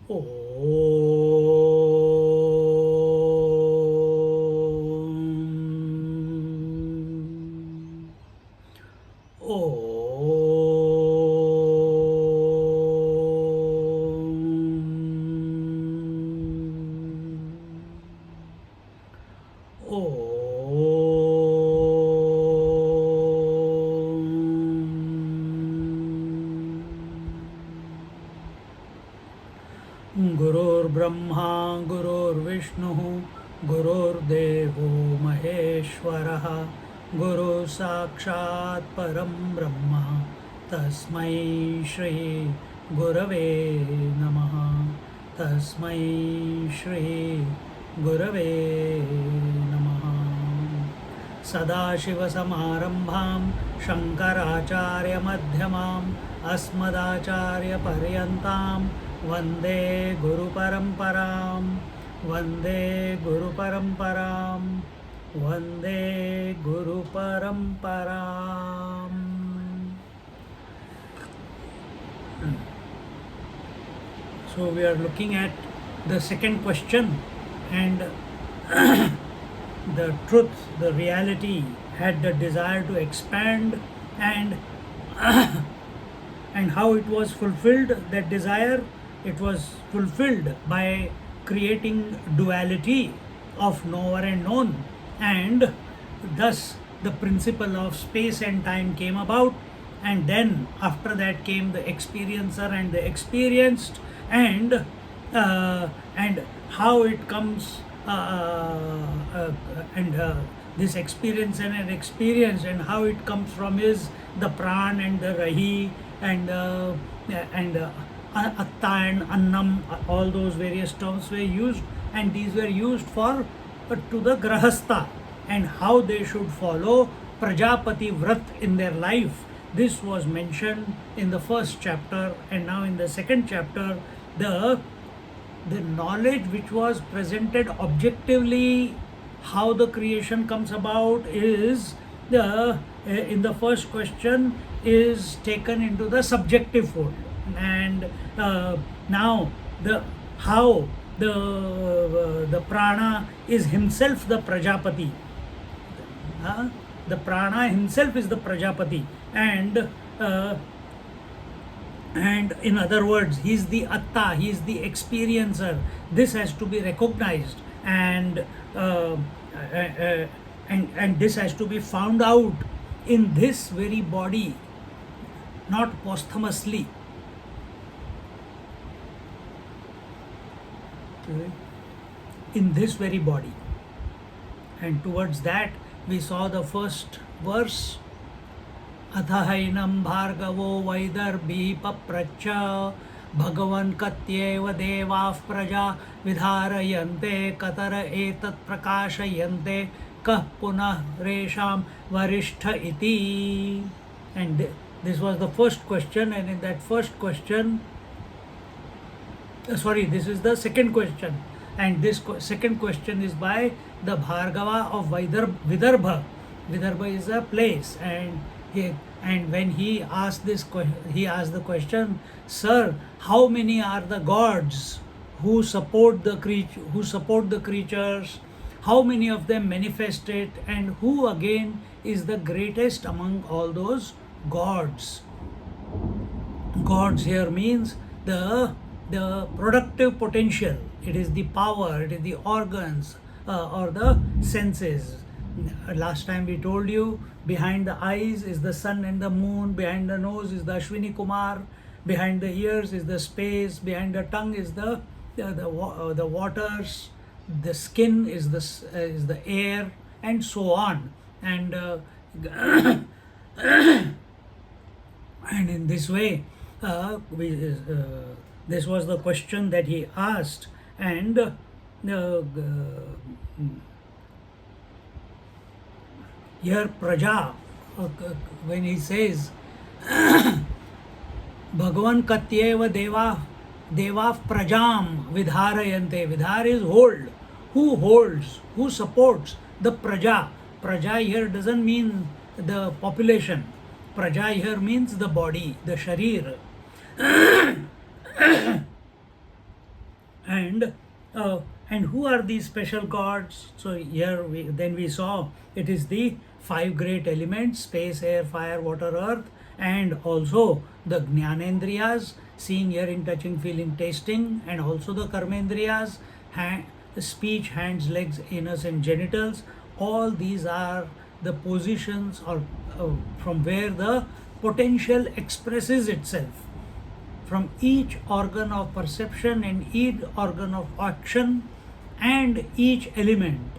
Om. Gurur Brahma, Gurur Vishnu, Gurur Devo Maheshwaraha, Guru Sakshat Param Brahma, Tasmai Shri Gurave Namaha, Tasmai Shri Gurave Namaha. Sadashivasamarambham Shankaracharya Madhyamam Asmadacharya Paryantam Vande Guru Paramparam Vande Guru Paramparam Vande Guru Paramparam. So we are looking at the second question, and the truth, the reality had the desire to expand, and and how it was fulfilled, that desire. It was fulfilled by creating duality of knower and known, and thus the principle of space and time came about, and then after that came the experiencer and the experienced, and how it comes, this experience and an experience, and how it comes from is the pran and the rahi and atta and annam. All those various terms were used, and these were used for to the grahastha, and how they should follow Prajapati Vrat in their life. This was mentioned in the first chapter, and now in the second chapter, the knowledge which was presented objectively, how the creation comes about, is in the first question is taken into the subjective fold, and now how the prana is himself the Prajapati. The prana himself is the Prajapati, and in other words, he is the atta, he is the experiencer. This has to be recognized, and this has to be found out in this very body, not posthumously. In this very body, and towards that we saw the first verse. Athahainam bhargavo vaidarbhi papracha bhagavan katyeva devav praja vidharayante katara etat prakashayante kah punah resham varishtha iti. And this was the first question, and in that first question, this is the second question, and this second question is by the Bhargava of Vidarbha. Vidarbha is a place, and when he asked he asked the question, "Sir, how many are the gods who support the creatures? How many of them manifest it, and who again is the greatest among all those gods?" Gods here means the productive potential. It is the power, it is the organs, or the senses. Last time we told you, behind the eyes is the sun and the moon, behind the nose is the Ashwini Kumar, behind the ears is the space, behind the tongue is the waters, the skin is the air, and so on. And and in this way, this was the question that he asked, and here Praja, when he says Bhagavan katyeva devav prajam vidharayante. Vidhar is hold. Who holds? Who supports? The praja. Praja here doesn't mean the population. Praja here means the body, the sharir. And who are these special gods? So here we saw it is the five great elements: space, air, fire, water, earth, and also the Jnanendriyas, seeing, hearing, touching, feeling, tasting, and also the Karmendriyas, speech, hands, legs, anus, and genitals. All these are the positions or from where the potential expresses itself. From each organ of perception and each organ of action and each element,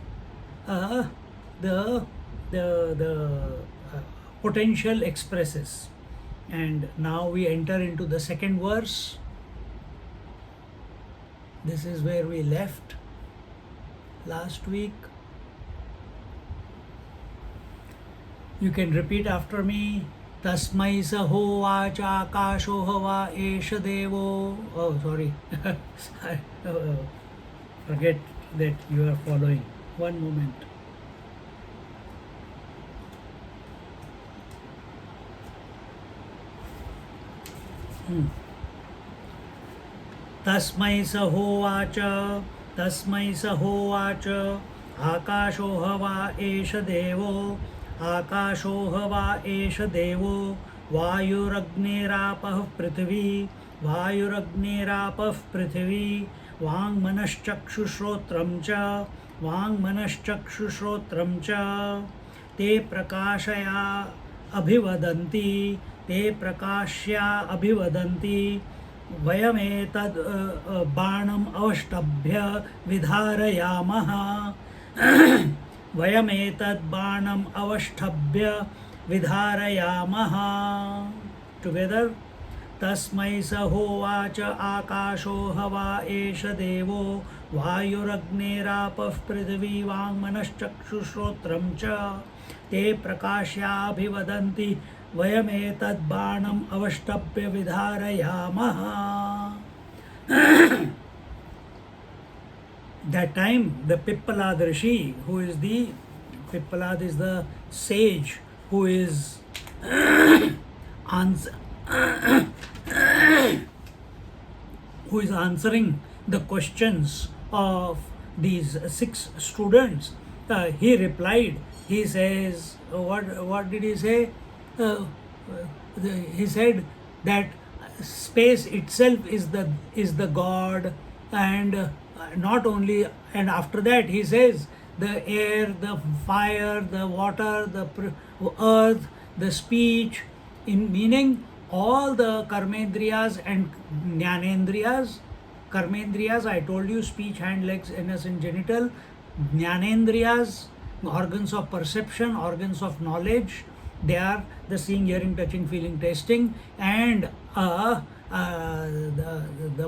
the potential expresses. And now we enter into the second verse. This is where we left last week. You can repeat after me. Tasmai sahovacha akasho hava esha devo. Oh, sorry. Forget that you are following. One moment. Tasmai sahovacha akasho hava esha devo. आकाशो हवा एष देवो वायुरग्निरापः पृथिवी वाङ्मनश्चक्षुश्रोत्रं च ते प्रकाशया अभिवदन्ति वयमेतद् बाणम् अवष्टभ्य विधारयामः Together. Tasmai sahovacha akasho hava esha devo vayuragnirapah prithvi vangmanashchakshushrotram cha te prakashya abhivadanti vayametad banam avashtabhya vidharayamaha. That time the Pippalad Rishi, Pippalad is the sage who is answering the questions of these 6 students. He replied, he says, what did he say? He said that space itself is the God, and not only, and after that he says the air, the fire, the water, the earth, the speech, in meaning all the karmendriyas and jnanendriyas. Karmendriyas, I told you, speech, hand, legs, anus, and genital. Jnanendriyas, organs of perception, organs of knowledge. They are the seeing, hearing, touching, feeling, tasting, and the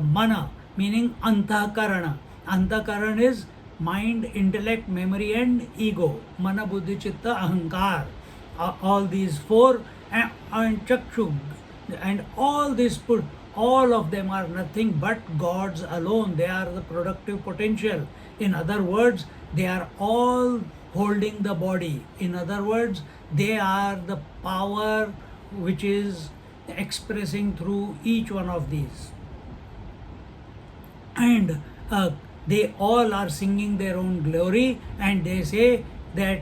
mana, meaning antahkarana. Antahkarana is mind, intellect, memory, and ego. Mana, buddhi, chitta, ahankar. All these 4, and chakshu, and all these put, all of them are nothing but gods alone. They are the productive potential. In other words, they are all holding the body. In other words, they are the power which is expressing through each one of these. And they all are singing their own glory, and they say that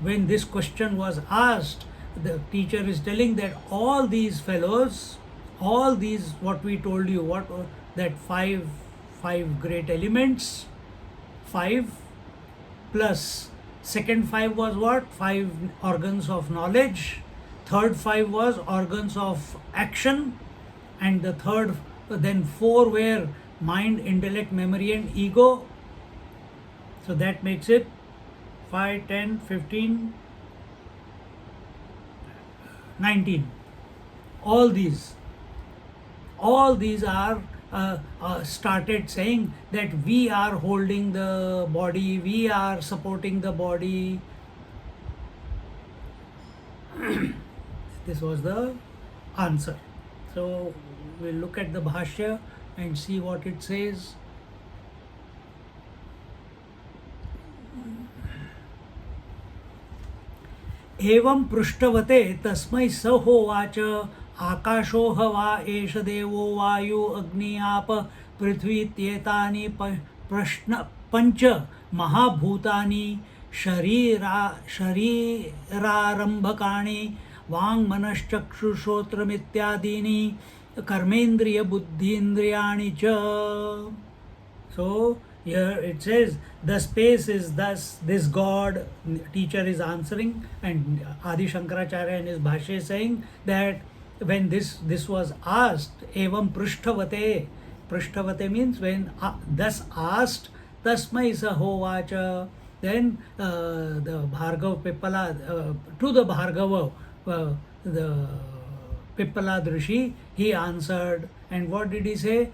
when this question was asked, the teacher is telling that all these fellows, all these, what we told you, what that five great elements, 5 plus second 5 was what? 5 organs of knowledge. Third 5 was organs of action, and the third, then 4 were mind, intellect, memory, and ego. So that makes it 5, 10, 15, 19. All these are started saying that we are holding the body, we are supporting the body. This was the answer. So we'll look at the Bhashya and see what it says. एवं पृष्ठवते तस्मै स होवाच आकाशो हवा एष देवो वायु अग्नि आप पृथ्वी इत्येतानि Prashna Pancha Mahabhutani Sharirarambhakani Vang Manaschakshushotram Ityadini Karmendriya Buddhindriyani Cha. So here it says the space is thus this God. Teacher is answering, and Adi Shankaracharya in his Bhashya is saying that when this was asked, evam prishthavate. Prishthavate means when thus asked, tasmai sahovacha. Then the Bhargava Pippala to the Bhargava the Pippala Rishi, he answered, and what did he say?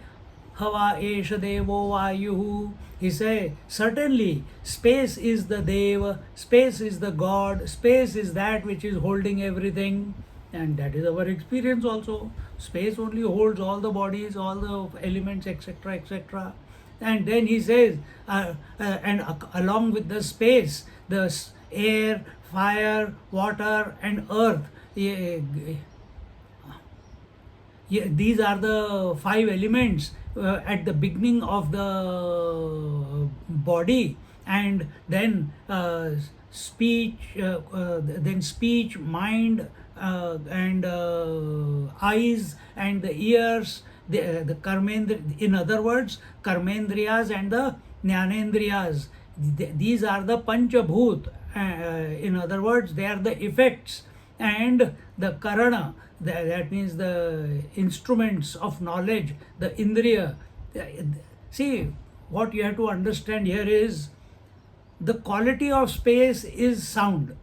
Hava esha devo vayuhu. He said, certainly space is the Deva, space is the God, space is that which is holding everything. And that is our experience also. Space only holds all the bodies, all the elements, etc., etc. And then he says, along with the space, the air, fire, water, and earth. These are the five elements at the beginning of the body, and then speech, mind, and eyes, and the ears, the karmendri, in other words, karmendriyas and the jnanendriyas. These are the panchabhut. In other words, they are the effects, and the karana, that means the instruments of knowledge, the indriya. See, what you have to understand here is the quality of space is sound.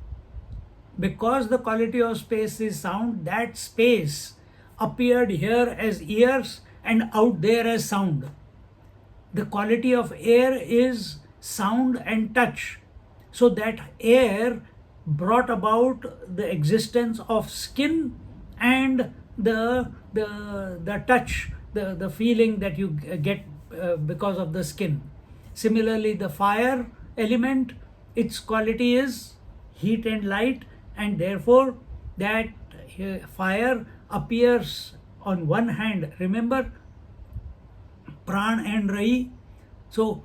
Because the quality of space is sound, that space appeared here as ears and out there as sound. The quality of air is sound and touch. So that air brought about the existence of skin and the touch, the feeling that you get because of the skin. Similarly, the fire element, its quality is heat and light, and therefore that fire appears on one hand. Remember, pran and rai. So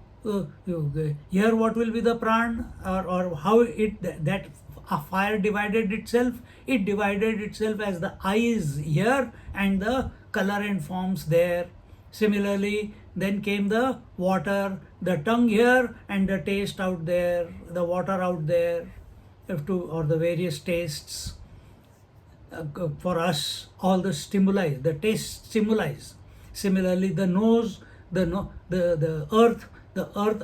here what will be the pran, or how that a fire divided itself? It divided itself as the eyes here and the color and forms there. Similarly, then came the water, the tongue here and the taste out there, the water out there, or the various tastes. For us, all the stimuli, the taste stimuli. Similarly, the nose, the earth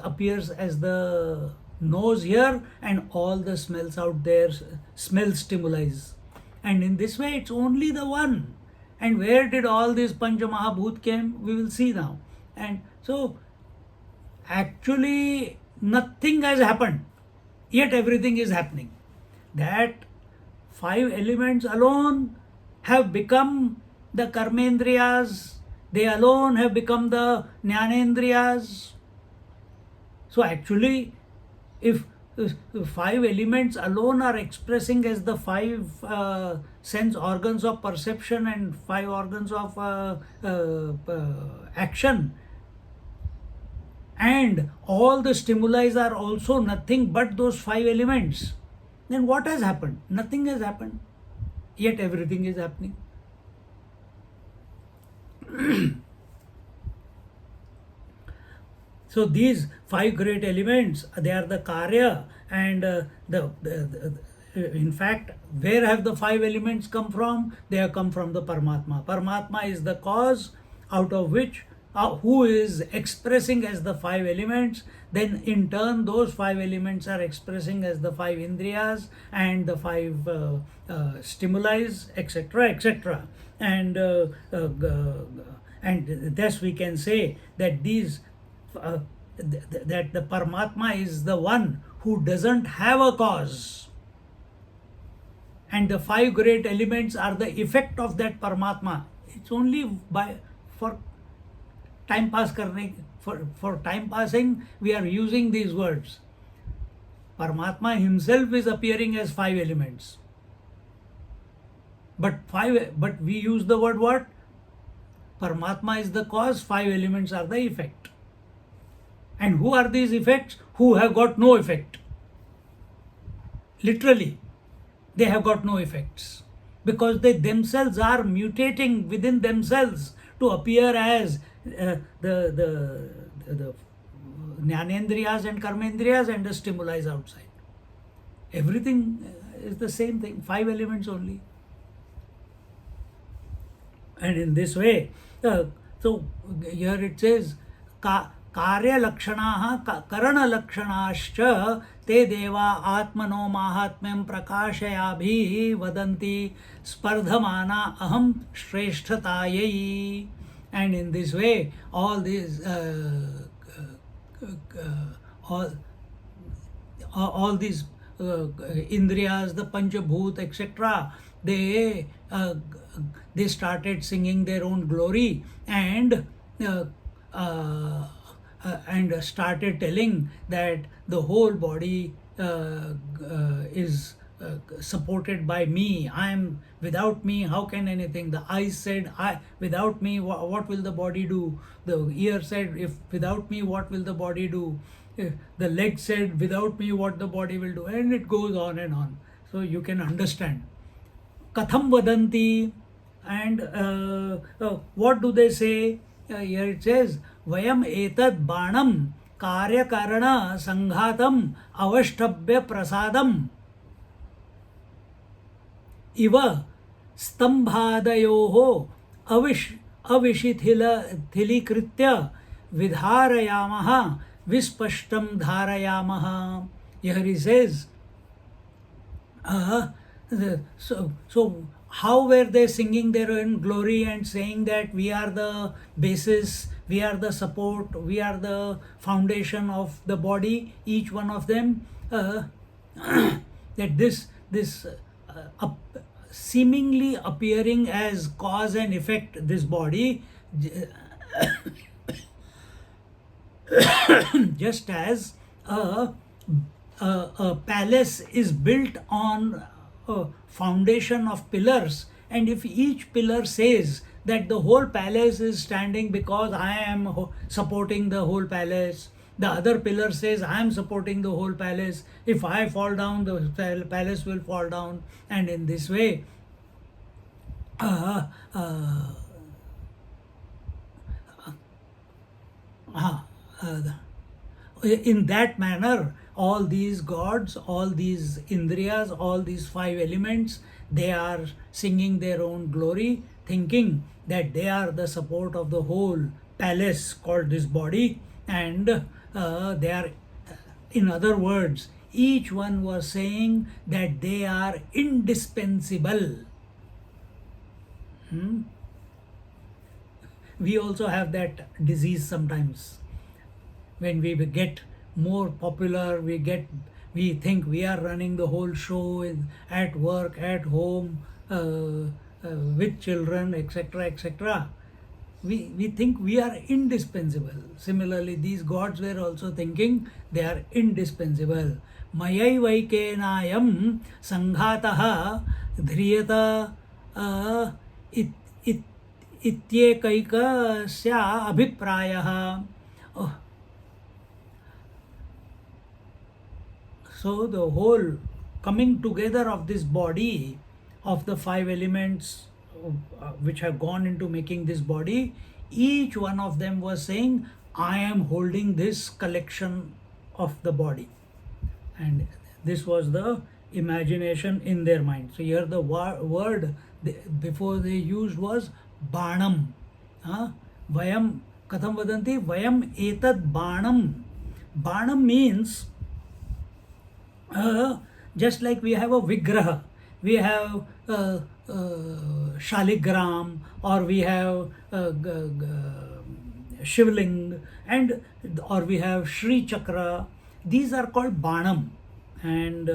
appears as the nose here, and all the smells out there, smell stimuli. And in this way, it's only the one. And where did all this Pancha Mahabhut came? We will see now. And so, actually, nothing has happened, yet everything is happening. That five elements alone have become the karmendriyas, they alone have become the jnanendriyas. So actually, if five elements alone are expressing as the five sense organs of perception and five organs of action, and all the stimuli are also nothing but those five elements, then what has happened? Nothing has happened, yet everything is happening. So these five great elements, they are the karya, and in fact, where have the five elements come from? They have come from the Paramatma. Paramatma is the cause out of which who is expressing as the five elements. Then in turn, those five elements are expressing as the five indriyas and the five stimuli, etc., etc. And thus we can say that these that the Paramatma is the one who doesn't have a cause, and the five great elements are the effect of that Paramatma. It's only for time pass karne, for time passing we are using these words. Paramatma himself is appearing as five elements, but we use the word what? Paramatma is the cause, five elements are the effect. And who are these effects? Who have got no effect. Literally, they have got no effects, because they themselves are mutating within themselves to appear as the jnanendriyas and karmendriyas and the stimuli outside. Everything is the same thing, 5 elements only. And in this way, so here it says, कार्यलक्षणाः करणलक्षणाश्च ते देवा आत्मनो माहात्म्यं प्रकाशयाभिः वदन्ति स्पर्धमाना अहं श्रेष्ठतायै. And in this way, all these all these indriyas, the panchabhut, etc., they started singing their own glory and started telling that the whole body is supported by me. I am, without me, how can anything? The eyes said, without me, what will the body do? The ear said, if without me, what will the body do? The leg said, without me, what the body will do? And it goes on and on. So you can understand. Katham vadanti, and what do they say? Here it says, Vayam etad banam karya karana sanghatam avashtabhya prasadam iva stambhadayoho avishithilikritya vidharayamaha vispashtam dharayamaha. Here he says, so how were they singing their own glory and saying that we are the basis, we are the support, we are the foundation of the body, each one of them, that this seemingly appearing as cause and effect, this body, just as a palace is built on a foundation of pillars, and if each pillar says that the whole palace is standing because I am supporting the whole palace, the other pillar says I am supporting the whole palace, if I fall down, the palace will fall down. And in this way, in that manner, all these gods, all these indriyas, all these 5 elements, they are singing their own glory, thinking that they are the support of the whole palace called this body, and they are, in other words, each one was saying that they are indispensable. We also have that disease sometimes. When we get more popular, we think we are running the whole show at work, at home, with children, etc., etc. We think we are indispensable. Similarly, these gods were also thinking they are indispensable. Mayai vaikenayam sanghataha dhriyata ityekaikasya abhiprayaha. So the whole coming together of this body, of the 5 elements which have gone into making this body, each one of them was saying, I am holding this collection of the body. And this was the imagination in their mind. So here the word before they used was banam. Vayam katham vadanti, vayam etad banam. Banam means, just like we have a vigraha, we have shaligram, or we have shivling, and or we have Shri Chakra. These are called banam, and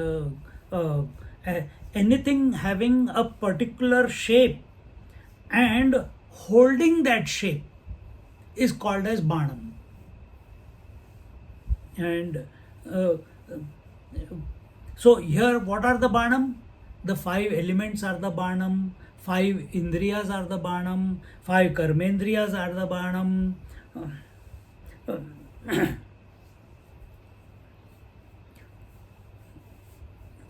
anything having a particular shape and holding that shape is called as banam. And so here, what are the banam? The 5 elements are the banam, 5 indriyas are the banam, 5 karmendriyas are the banam.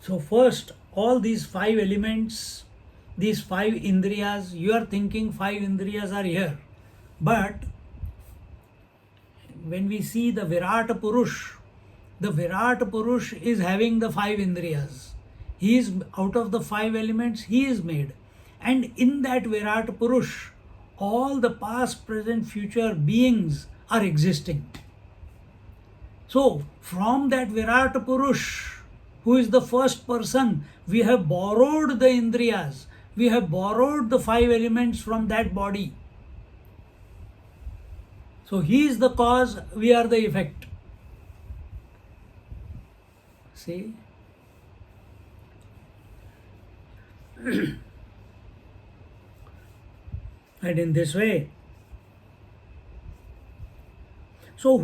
So first, all these five elements, these five indriyas, you are thinking five indriyas are here. But when we see the Virat Purush, the Virat Purush is having the five indriyas. He is out of the five elements, he is made. And in that Virat Purush, all the past, present, future beings are existing. So, from that Virat Purush, who is the first person, we have borrowed the indriyas, we have borrowed the five elements from that body. So, he is the cause, we are the effect. See? And in this way, so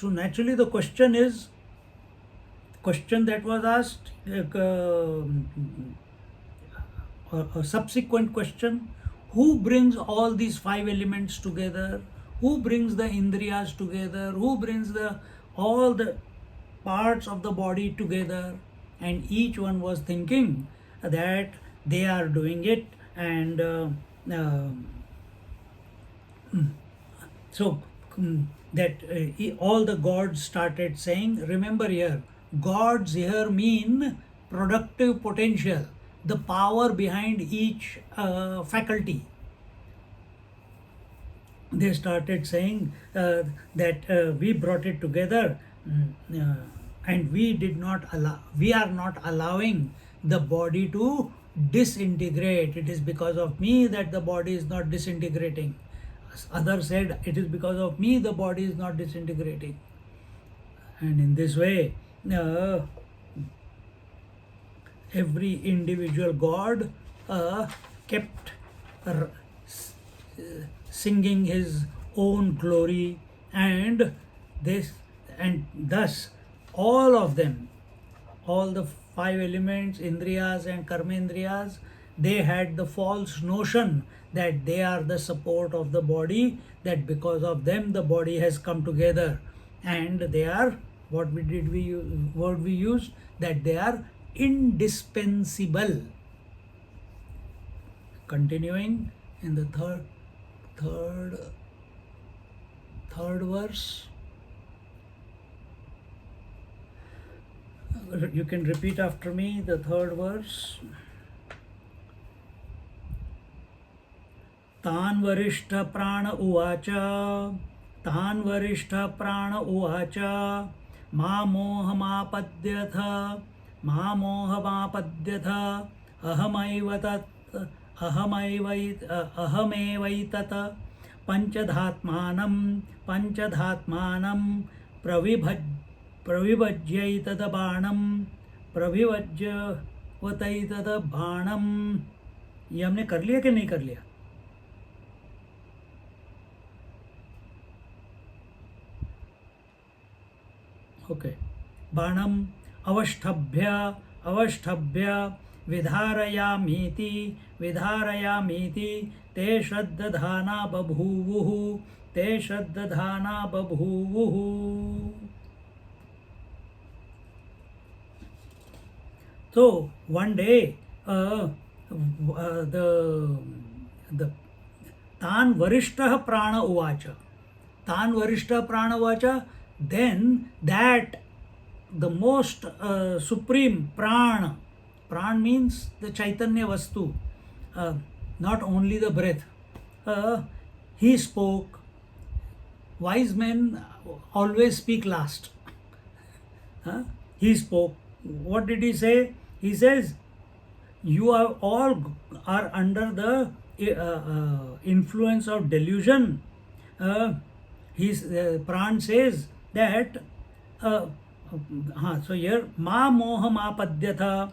naturally the question that was asked, a subsequent question, who brings all these five elements together? Who brings the indriyas together? Who brings all the parts of the body together? And each one was thinking that they are doing it, and so that all the gods started saying, remember here, gods here mean productive potential, the power behind each faculty. They started saying that we brought it together, and we are not allowing the body to disintegrate. It is because of me that the body is not disintegrating. Others said, it is because of me the body is not disintegrating. And in this way, every individual god kept singing his own glory, and thus all of them, all the five elements, indriyas and karmendriyas, they had the false notion that they are the support of the body, that because of them the body has come together, and they are, word we used, that they are indispensable. Continuing in the third verse, you can repeat after me the third verse. तान् वरिष्ठ प्राण उवाच मा मोहमापद्यथ अहमेवैतत् पञ्चधात्मानं प्रविभज्यैतद बाणं। ये हमने कर लिया कि नहीं कर लिया? ओके। बाणम् अवष्टभ्य विधारयामीति ते श्रद्दधाना बभूवुः। So one day, the तान् वरिष्ठः प्राण उवाच, then that the most supreme pran means the chaitanya vastu, not only the breath. He spoke. Wise men always speak last. He spoke. What did he say? He says, you are all are under the influence of delusion. Pran says that so here ma moham apadyatha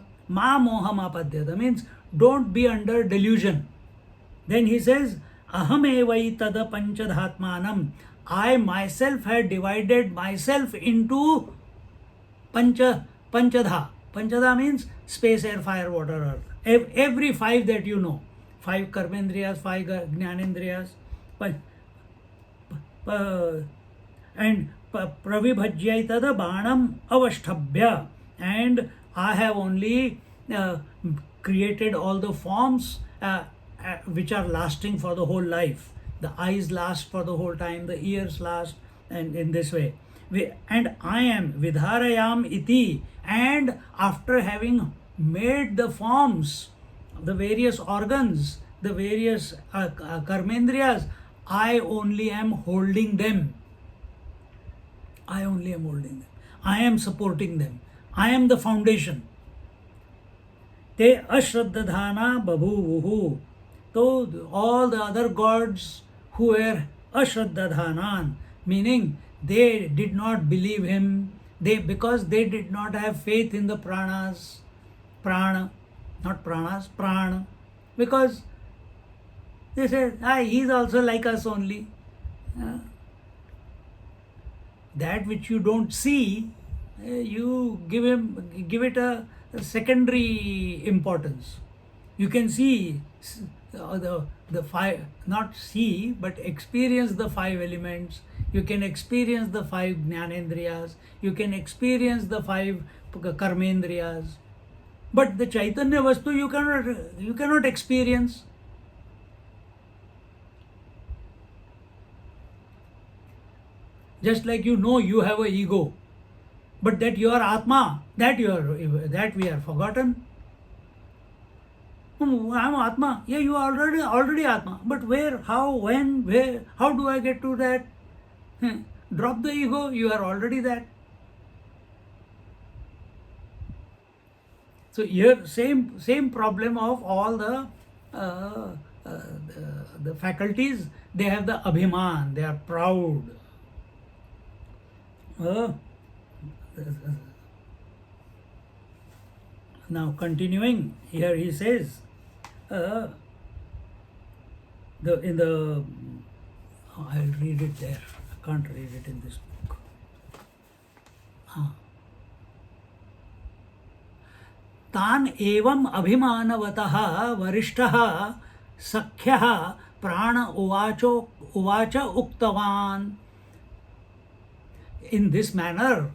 means don't be under delusion. Then he says ahamevai tada panchadhatmanam, I myself had divided myself into panchadha means space, air, fire, water, earth. Every five that you know, five karmendriyas, five jnanendriyas, and pravibhajyaitada banam avashthabhya, and I have only created all the forms which are lasting for the whole life. The eyes last for the whole time, the ears last, and in this way. And I am vidharayam iti, and after having made the forms, the various organs, the various karmendriyas, I only am holding them. I only am holding them. I am supporting them. I am the foundation. Te ashraddhana babhuvuhu. So all the other gods who were ashraddhanan, meaning they did not believe him, because they did not have faith in the pranas, prana, not pranas, prana, because they said, he is also like us only. That which you don't see, you give it a secondary importance. You can see the five, not see, but experience the five elements. You can experience the five jnanendriyas. You can experience the five karmendriyas. But the Chaitanya Vastu you cannot experience. Just like you have a ego, but that you are Atma, that we are forgotten. I am Atma. Yeah, you are already Atma. But where, how, when, where, how do I get to that? Drop the ego, you are already that. So here, same problem of all the faculties. They have the abhiman, they are proud. Now continuing, here he says, I'll read it there. I can't read it in this book. तान एवं अभिमानवतः वरिष्ठः सख्यः प्राण उवाच उक्तवान्. In this manner,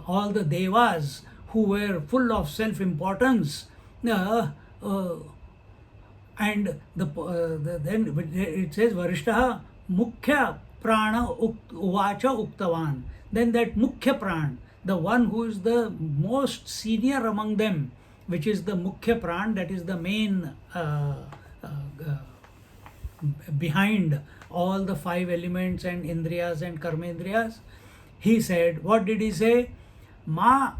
all the devas who were full of self-importance, and then it says Varishtaha Mukhya Prana Uvacha Uktavan. Then that Mukhya Pran, the one who is the most senior among them, which is the Mukhya Pran, that is the main behind all the five elements and indriyas and karmendriyas, he said, what did he say? Mam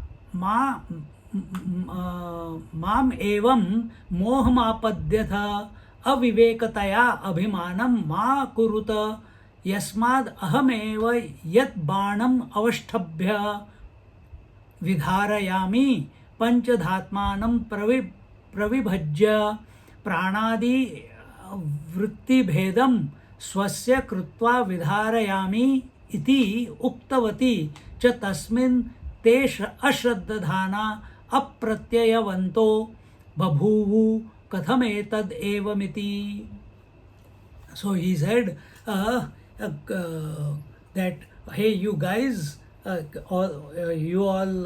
evam mohamapadyatha avivekataya abhimanam ma kuruta yasmad ahameva yat banam avashtabhya vidharayami panchadhatmanam pravibhajya pranadi वृत्ति भेदम स्वस्य कृत्वा विधारयामि इति उक्तवती च तस्मिन् ते अश्रद्धधाना अप्रत्ययवन्तो बभूवु कथमेतद् एवमिति. So he said that, hey, you guys, you all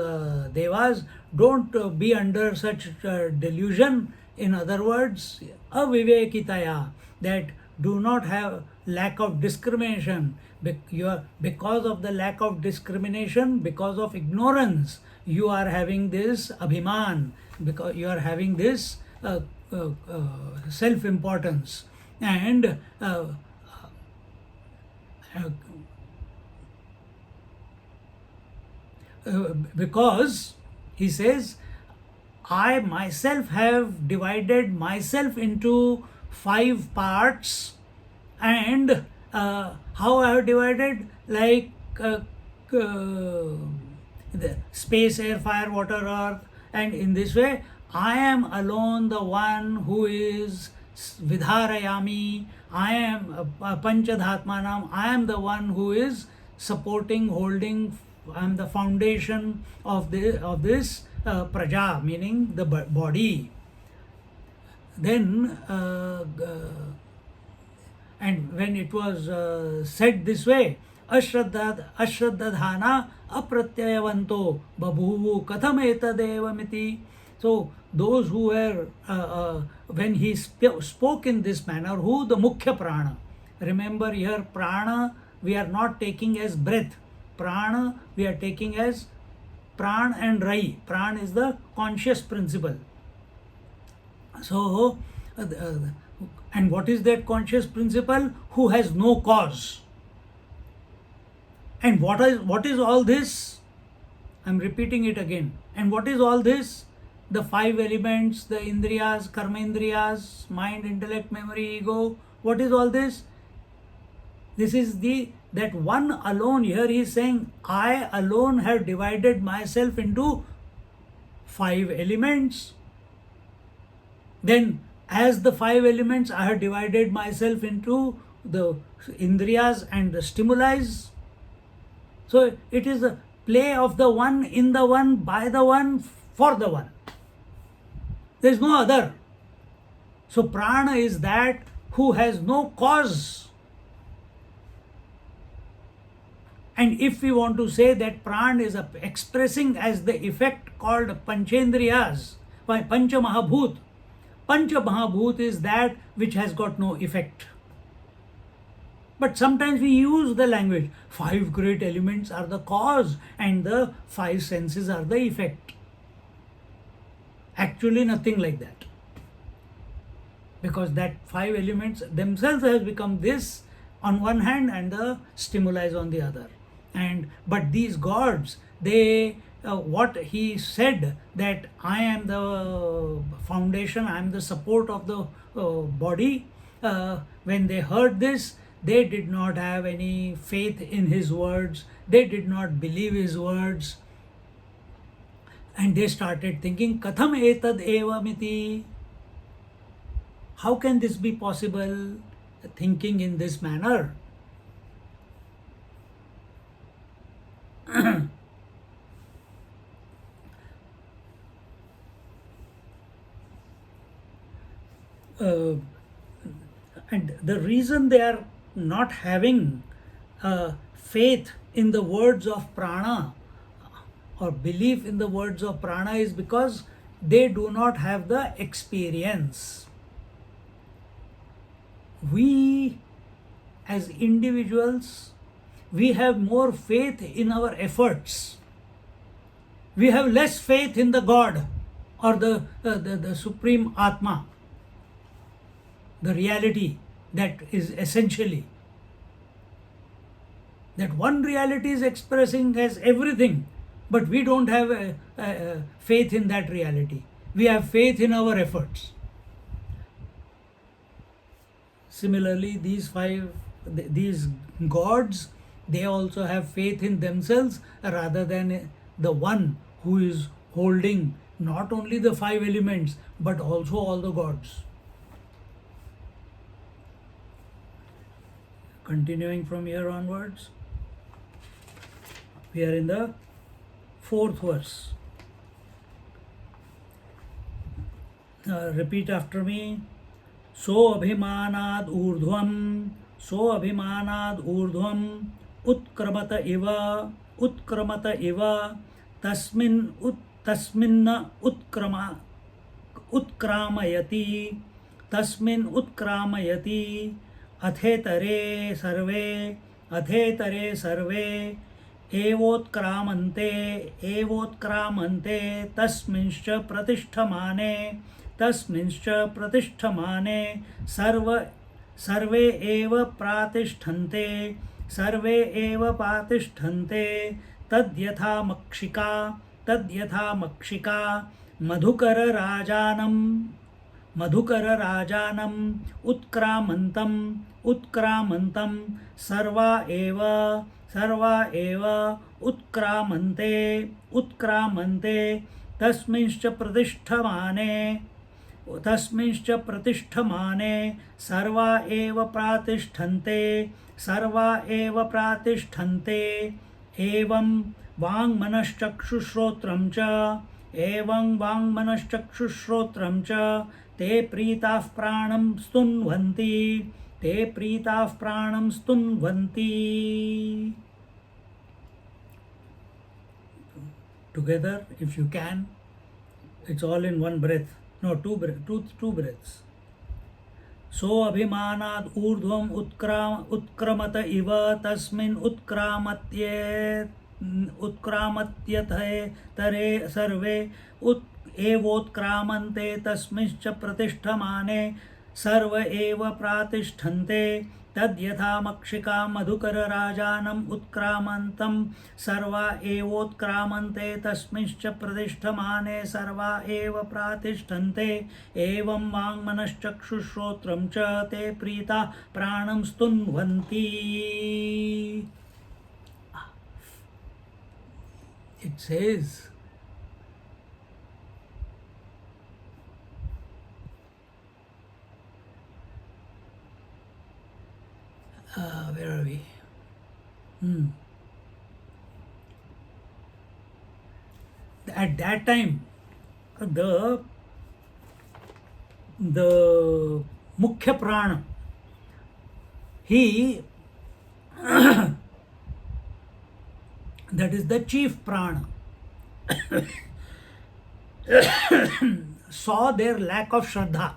devas, don't be under such delusion. In other words, avivekitaya, that do not have lack of discrimination. Because of the lack of discrimination, because of ignorance, you are having this abhiman, because you are having this self-importance. And because he says, I myself have divided myself into 5 parts, and how I have divided, like the space, air, fire, water, earth, and in this way I am alone the one who is vidharayami. I am panchadhatmanam. I am the one who is supporting, holding. I am the foundation of this praja, meaning the body. Then and when it was said this way, Ashraddhana apratyyavanto babhuvu katham etadevamiti. So those who were, when he spoke in this manner, who the Mukhya Prana. Remember here, Prana we are not taking as breath. Prana we are taking as Pran and Rai. Pran is the conscious principle. So, and what is that conscious principle? Who has no cause. And what is all this? I'm repeating it again. And what is all this? The five elements, the indriyas, karmendriyas, mind, intellect, memory, ego. What is all this? This is that one alone. Here he is saying, I alone have divided myself into five elements. Then as the five elements, I have divided myself into the indriyas and the stimuli. So it is a play of the one, in the one, by the one, for the one. There is no other. So prana is that who has no cause. And if we want to say that pran is expressing as the effect called panchendriyas, by pancha mahabhut. Pancha mahabhut is that which has got no effect. But sometimes we use the language, five great elements are the cause and the five senses are the effect. Actually nothing like that. Because that five elements themselves has become this on one hand and the stimuli on the other. But these gods, they what he said, that I am the foundation, I am the support of the body. When they heard this, they did not have any faith in his words. They did not believe his words. And they started thinking, Katham etad evamiti. How can this be possible? Thinking in this manner. And the reason they are not having faith in the words of prana or belief in the words of prana is because they do not have the experience. We as individuals, we have more faith in our efforts. We have less faith in the God or the Supreme Atma, the reality that is essentially. That one reality is expressing as everything, but we don't have faith in that reality. We have faith in our efforts. Similarly, these gods, they also have faith in themselves rather than the one who is holding not only the five elements but also all the gods. Continuing from here onwards, we are in the fourth verse. Repeat after me. So abhimanad urdhvam utkramata iva tasminna utkramayati athetare sarve evotkramante tasminscha pratishthamane sarve eva pratishtante tadyatha makshika madhukara rajanam utkramantam sarva eva utkramante tasminscha pratishthamane sarva eva pratishtante evam vang manashchakshushrotram cha te pritah pranam stunvanti te preetah pranam stunvanti. Together, if you can, it's all in one breath. No, two breaths. So abhimanad urdhvam utkramat iva tasmin utkramatyathe tare sarve evotkramante tasmischa pratishthamane sarva eva pratisthante tad yatha makshika madhukara rajanam utkramantam sarva evotkramante tasmischa pratishthamane sarva eva pratisthante evam vang manaschakshushotram cha te prita pranam stunvanti. It says, where are we? At that time, the Mukhya Prana, he that is the chief prana, saw their lack of Shraddha,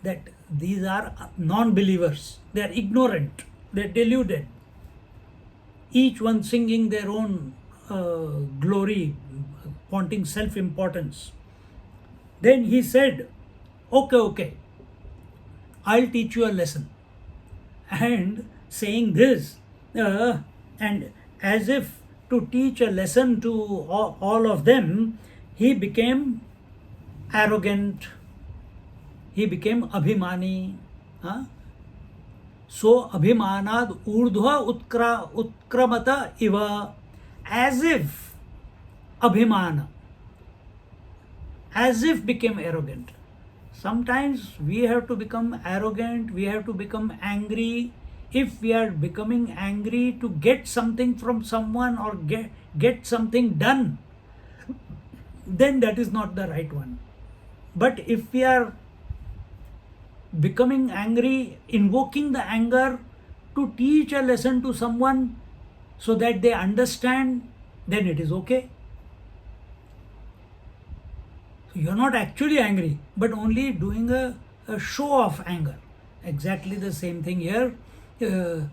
that these are non-believers, they are ignorant, they are deluded, each one singing their own glory, wanting self-importance. Then he said, okay, I'll teach you a lesson. And saying this, and as if to teach a lesson to all of them, he became arrogant, he became abhimani. So abhimanad urdhva utkramata iva, as if abhimana, as if became arrogant. Sometimes we have to become arrogant, we have to become angry. If we are becoming angry to get something from someone or get something done, then that is not the right one. But if we are becoming angry, invoking the anger to teach a lesson to someone so that they understand, then it is okay. So you are not actually angry, but only doing a show of anger. Exactly the same thing here. The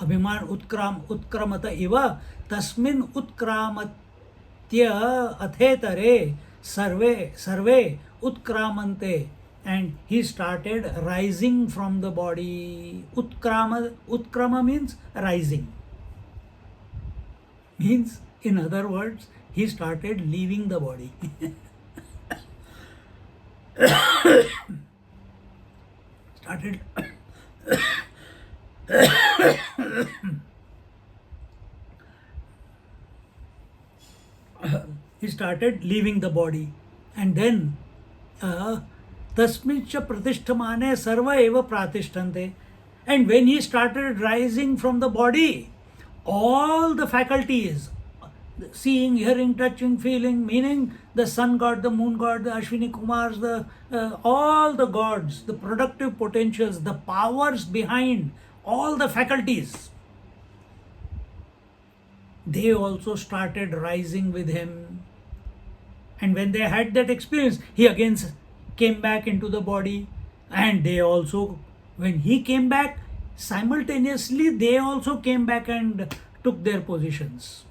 abhiman utkramata iva tasmin utkramatya athetare sarve utkramante, and he started rising from the body. Utkrama means rising, means in other words he started leaving the body. He started leaving the body, and then tasmincha pratishthamane sarva eva pratishtante, and when he started rising from the body, all the faculties, seeing, hearing, touching, feeling, meaning the sun god, the moon god, the Ashwini Kumars, all the gods, the productive potentials, the powers behind all the faculties, they also started rising with him. And when they had that experience, he again came back into the body, and they also, when he came back, simultaneously they also came back and took their positions.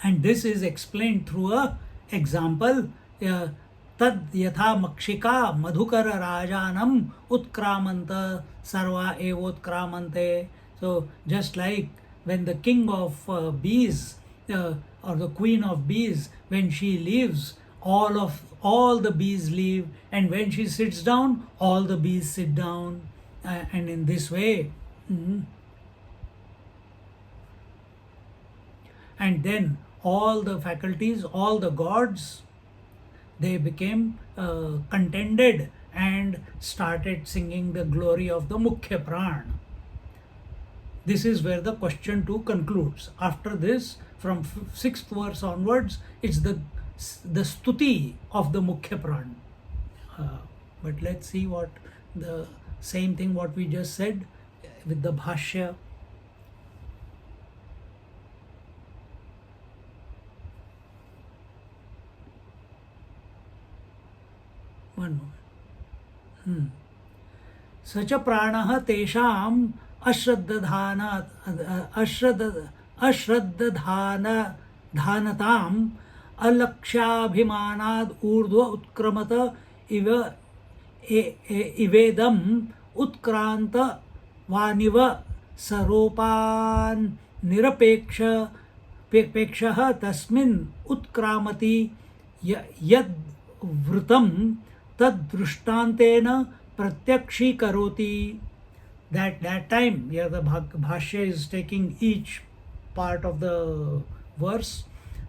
And this is explained through a example. Tad yatha makshika madhukara rajanam utkramanta sarva evotkramante. So just like when the king of bees or the queen of bees, when she leaves, all the bees leave, and when she sits down, all the bees sit down, and in this way, and then all the faculties, all the gods, they became contented and started singing the glory of the Mukhya Prana. This is where the question 2 concludes. After this, from 6th verse onwards, it's the the stuti of the Mukhya Pran. But let's see what the same thing what we just said with the Bhashya. One moment. स च प्राणः तेषाम् अश्रद्धानताम् अलक्ष्याभिमानाद् ऊर्ध्व उत्क्रमत इवेदम् उत्क्रांत वानिव सरोपान् निरपेक्षः तस्मिन् उत्क्रामति यद् वृतं तद्दृष्टान्तेन प्रत्यक्षीकरोति. That time, here the Bhashya is taking each part of the verse.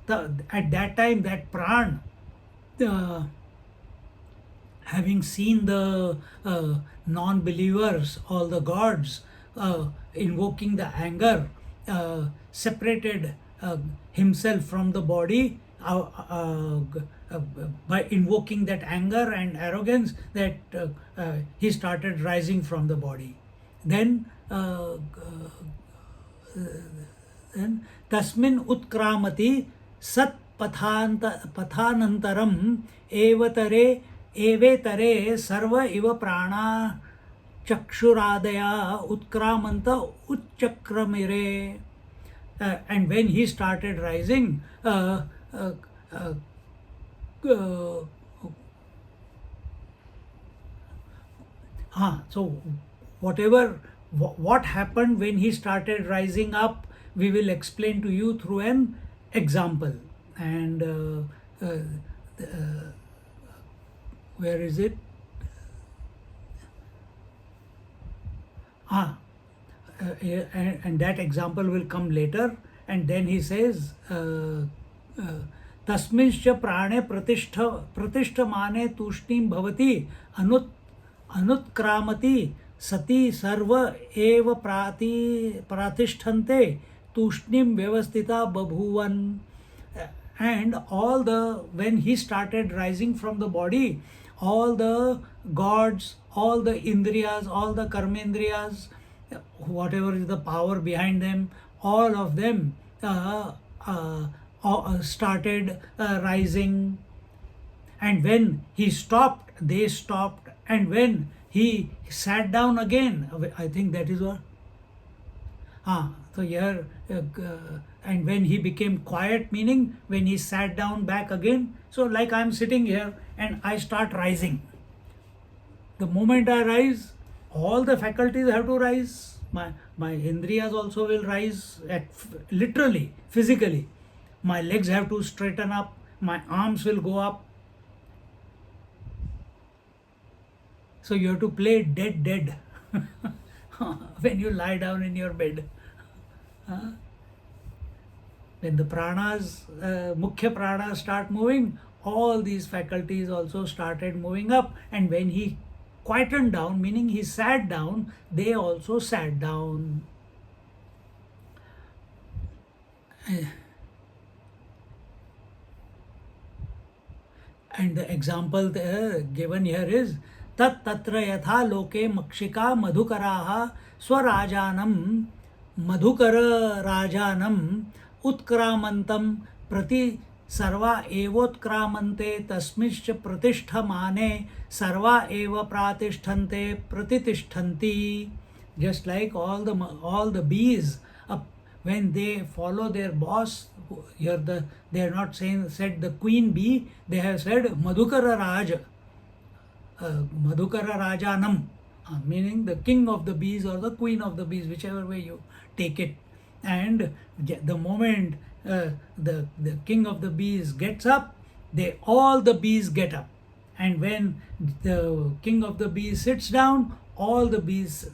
At that time, that Pran, having seen the non-believers, all the gods, invoking the anger, separated himself from the body, by invoking that anger and arrogance, that he started rising from the body. Then tasmin utkramati sat pathanantaram evetare sarva iva prana chakshuradaya utkramanta uchchakramire. And when he started rising, so what happened when he started rising up, we will explain to you through an example. And where is it? And that example will come later. And then he says, तस्मिंश्च प्राणे प्रतिष्ठमाने तूष्णीं भवति अनुत्क्रामति सति सर्व एव प्रातिष्ठन्ते तूष्णीं व्यवस्थिता बभूवन. And when he started rising from the body, all the gods, all the indriyas, all the karmendriyas, whatever is the power behind them, all of them started rising. And when he stopped, they stopped. And when he sat down again, I think that is what. So here, and when he became quiet, meaning when he sat down back again. So like I am sitting here and I start rising. The moment I rise, all the faculties have to rise. My indriyas also will rise, literally, physically. My legs have to straighten up, my arms will go up. So you have to play dead when you lie down in your bed. When the pranas, mukhya pranas start moving, all these faculties also started moving up. And when he quietened down, meaning he sat down, they also sat down. And the example given here is tat tatra yatha loke makshika madhukaraha swarajanam madhukara rajanam utkramantam prati sarva evotkramante tasmischa pratishtamane sarva eva pratishtante pratitishtanti. Just like all the bees, when they follow their boss, here they are not said the queen bee, they have said madhukara rajanam, meaning the king of the bees or the queen of the bees, whichever way you take it. And the moment the king of the bees gets up, all the bees get up. And when the king of the bees sits down, all the bees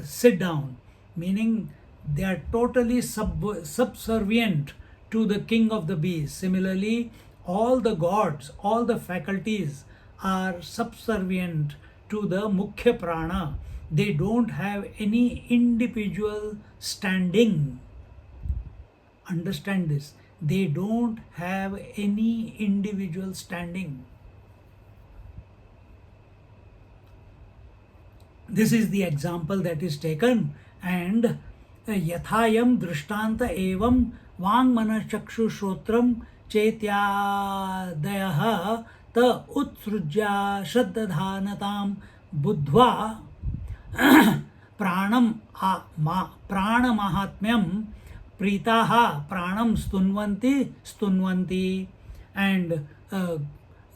sit down, meaning they are totally subservient to the king of the bees. Similarly, all the gods, all the faculties are subservient to the mukhya prana. They don't have any individual standing. Understand this. they don't have any individual standing. This is the example that is taken, and yathayam drishtanta evam vang manachakshu shrotram chetyadayah ta utsrujya shraddhanatam buddhva pranamahatmyam pritaha pranam stunvanti, and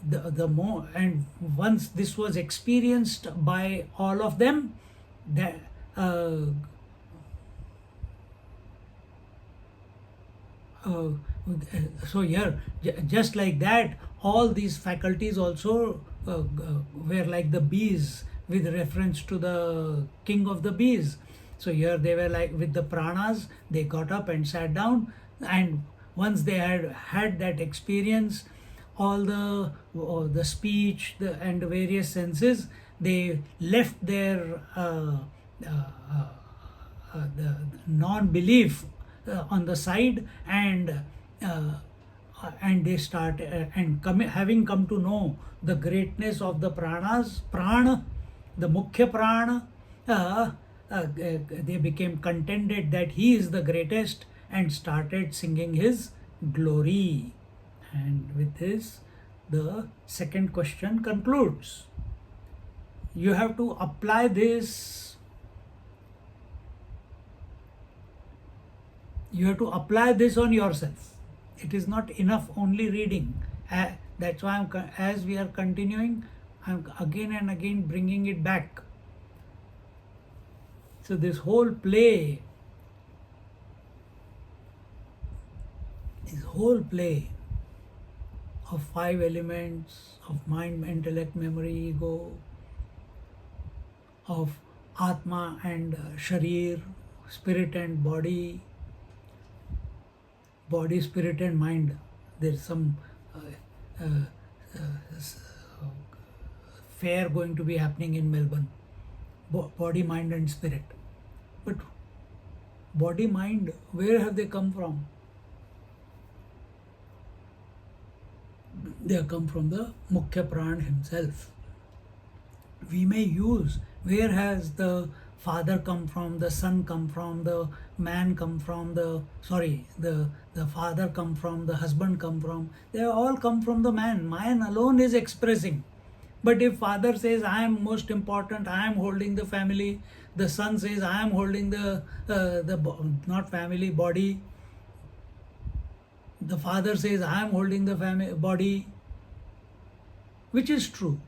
the more, and once this was experienced by all of them, that so here, just like that, all these faculties also were like the bees, with reference to the king of the bees. So here they were like with the pranas, they got up and sat down, and once they had that experience, all the speech, and the various senses, they left their the non-belief on the side, and they start having come to know the greatness of the prana, the mukhya prana, they became contented that he is the greatest, and started singing his glory. And with this, the second question concludes. You have to apply this. You have to apply this on yourself. It is not enough only reading. That's why as we are continuing, I'm again and again bringing it back. So this whole play of 5 elements of mind, intellect, memory, ego, of Atma and Sharir, spirit and body, spirit and mind. There's some fair going to be happening in Melbourne. Body, mind and spirit. But body, mind, where have they come from? They have come from the Mukhya Pran himself. We may use, where has the father come from, the son come from, the man come from, the father come from, the husband come from. They all come from the man. Man alone is expressing. But if father says, I am most important, I am holding the family, the son says, I am holding the not family, body, the father says, I am holding the family, body, which is true?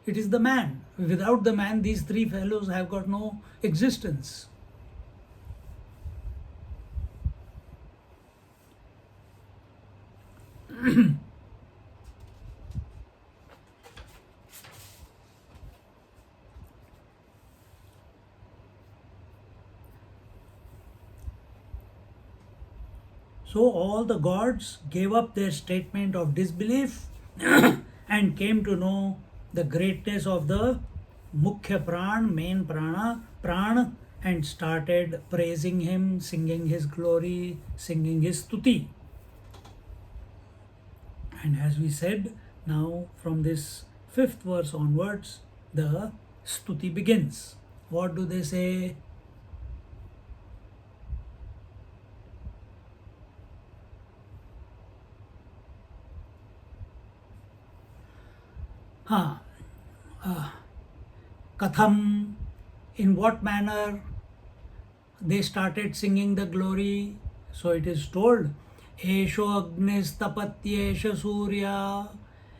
It is the man. Without the man, these three fellows have got no existence. So all the gods gave up their statement of disbelief and came to know the greatness of the Mukhya Pran, main Prana, and started praising him, singing his glory, singing his stuti. And as we said, now from this 5th verse onwards, the stuti begins. What do they say? Katham, in what manner they started singing the glory. So it is told, Esho Agnistapatyesha Surya,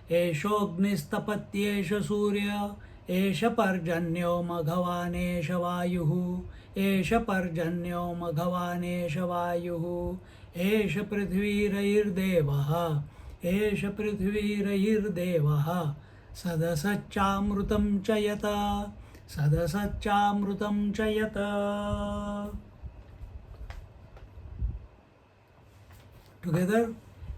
Esho Agnistapatyesha Surya, Esha Parjanyo Maghavanesha Vayuhu, Esha Parjanyo Maghavanesha Vayuhu, Esha Prithvirayir Devaha, Esha Prithvirayir Devaha, Sadasachamrutam Chayata, Sadasachamrutam Chayata. Together,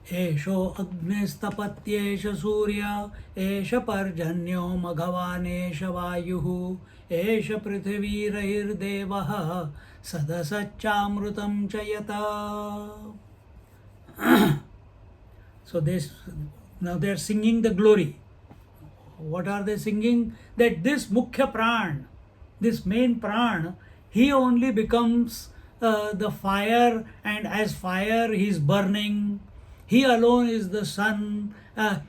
Esho Agnistapatyesha Surya, Esha Parjanyo Maghavanesha Vayuhu, एष पृथिवीरहिर्देवः सदसच्चामृतं च यत. So now they are singing the glory. What are they singing? That this Mukhya Pran, this main Pran, he only becomes the fire, and as fire he is burning. He alone is the sun,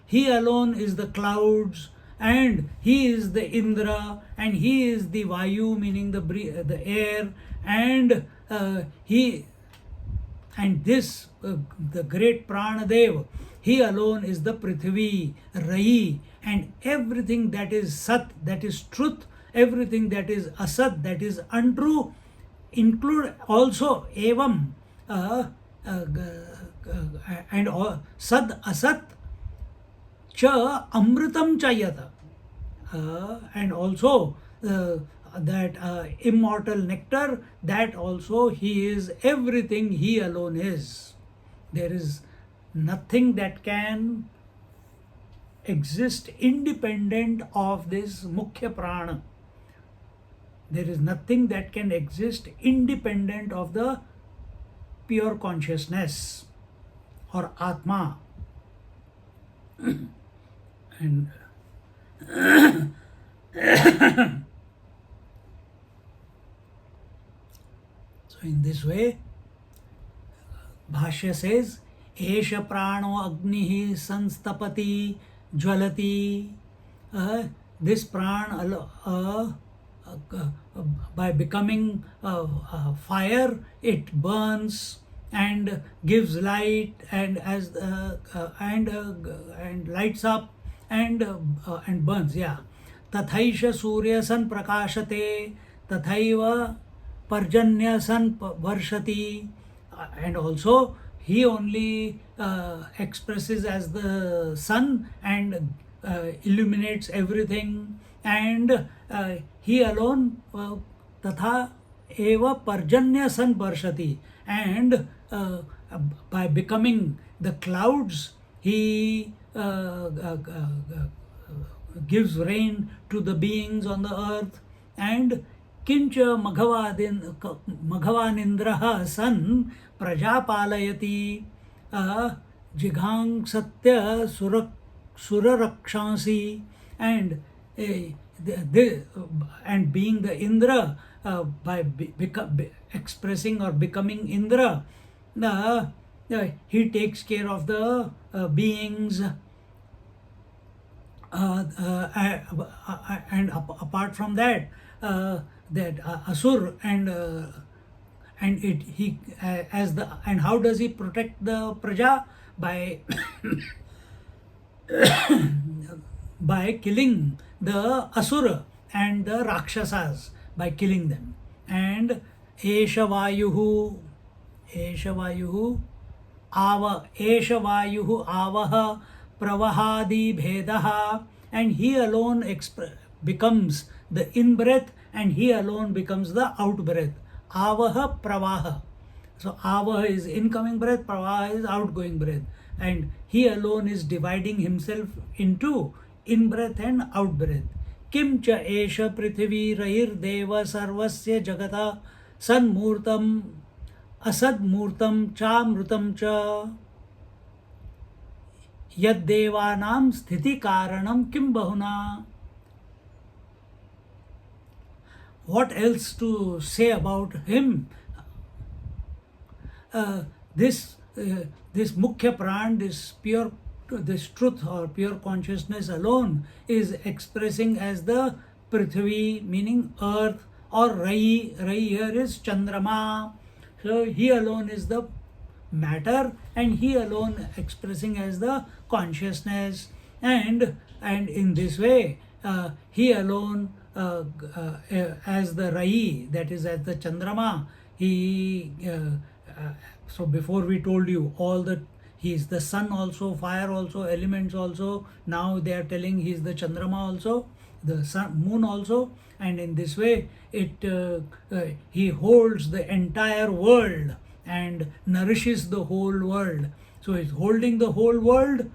he alone is the clouds, and he is the Indra, and he is the Vayu, meaning the air, and this the great Pranadev, he alone is the Prithvi, Rai, and everything that is Sat, that is truth, everything that is Asat, that is untrue, include also Evam, and Sad Asat Cha Amritam Chayata, and also that immortal nectar, that also he is everything, he alone is. There is nothing that can exist independent of this Mukhya Prana. There is nothing that can exist independent of the pure consciousness or Atma. And so in this way, Bhashya says, Esha prano agnihi sanstapati jvalati. This pran, by becoming fire, it burns and gives light, and and lights up and burns. Yeah. Tathaisha surya san prakashate, tathaiva parjanya san varshati. And also he only expresses as the sun and illuminates everything, and he alone tatha eva parjanya san varshati, and by becoming the clouds he gives rain to the beings on the earth. And kincha maghavanindra san prajapalayati jighang satya surarakshansi. And and being the Indra, by expressing or becoming Indra, he takes care of the beings, and apart from that, that Asur, and how does he protect the Praja? By by killing the Asura and the Rakshasas, by killing them. And Esha Vayuhu Avaha Pravahadi Bhedaha, and he alone becomes the in-breath, and he alone becomes the out-breath. Avaha Pravaha. So Avaha is incoming breath, Pravaha is outgoing breath, and he alone is dividing himself into in-breath and out-breath. Kim cha esha prithvi rahir deva sarvasya jagata sanmurtam asadmurtam cha mrutam cha yad devanam sthiti karanam kim bahuna. What else to say about him? This Mukhya Pran, this truth or pure consciousness alone is expressing as the Prithvi, meaning earth, or Rai. Rai here is Chandrama. So he alone is the matter, and he alone expressing as the consciousness, and in this way he alone as the Rai, that is as the Chandrama. He so before we told you all that he is the sun also, fire also, elements also. Now they are telling he is the Chandrama also, the sun, moon also, and in this way he holds the entire world and nourishes the whole world. So he is holding the whole world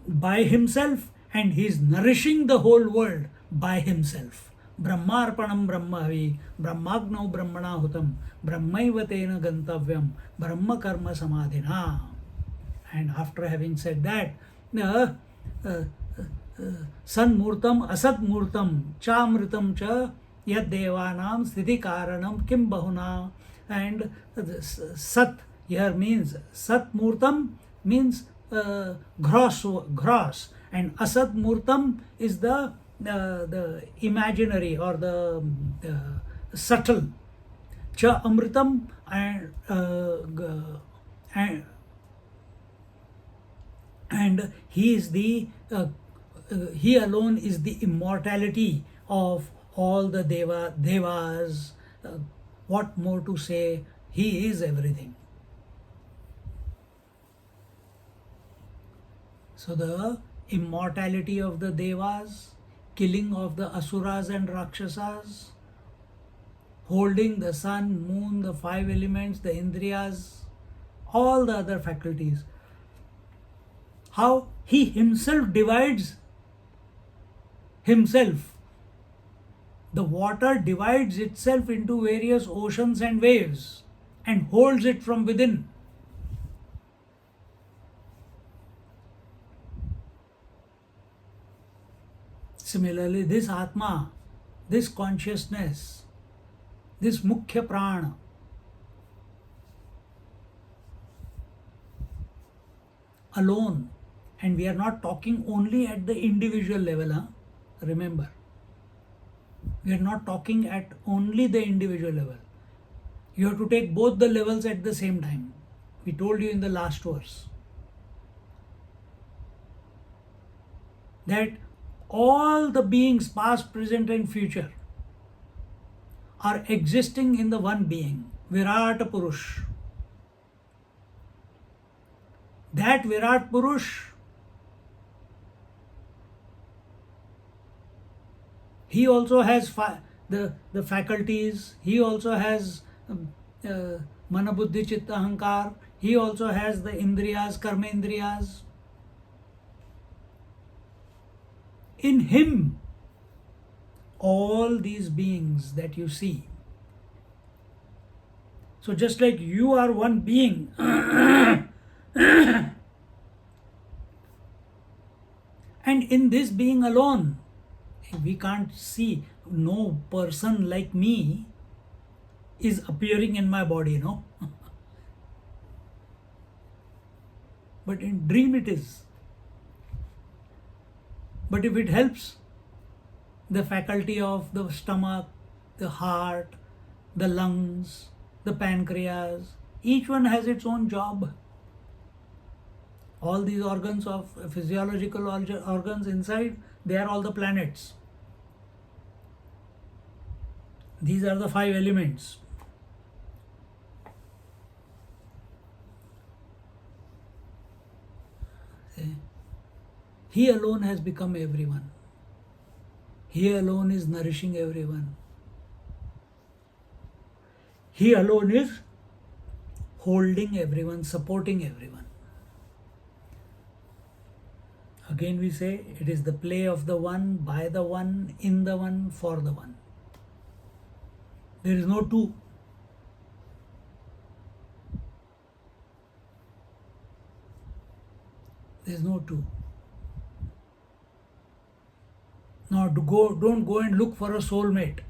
by himself, and he is nourishing the whole world by himself. Brahmarpanam Brahmavi, Brahmagno Brahmana Hutam, Brahmaiva Tena Gantavyam, Brahma Karma Samadhina. And after having said that, uh, uh, Sanmurtam Asatmurtam Chamritam Cha Yad Devanam Sthiti Karanam Kim Bahuna. And Sat here means Satmurtam means gross, and Asat Murtam is the imaginary or the subtle. Cha Amritam and he is the he alone is the immortality of all the devas. What more to say? He is everything. So the immortality of the devas, killing of the asuras and rakshasas, holding the sun, moon, the five elements, the indriyas, all the other faculties. How he himself divides himself. The water divides itself into various oceans and waves and holds it from within. Similarly, this Atma, this consciousness, this Mukhya Prana, alone, and we are not talking only at the individual level, remember. We are not talking at only the individual level. You have to take both the levels at the same time. We told you in the last verse that all the beings, past, present, and future, are existing in the one being, Virat Purush. That Virat Purush, he also has the faculties, he also has Mana Buddhi Chitta Ahankar, he also has the Indriyas, Karma Indriyas. In him, all these beings that you see. So just like you are one being, and in this being alone, we can't see, no person like me is appearing in my body, no? But in dream it is. But if it helps, the faculty of the stomach, the heart, the lungs, the pancreas, each one has its own job. All these organs of physiological organs inside, they are all the planets. These are the five elements. He alone has become everyone. He alone is nourishing everyone. He alone is holding everyone, supporting everyone. Again we say, it is the play of the one, by the one, in the one, for the one. There is no two. There is no two. Now don't go and look for a soulmate.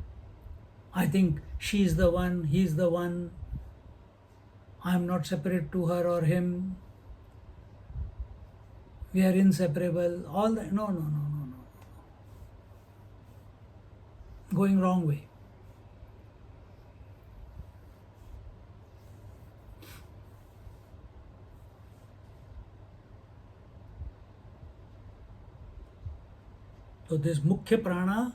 I think she is the one, he is the one. I am not separate to her or him. We are inseparable. All that. No. Going wrong way. So this Mukhya Prana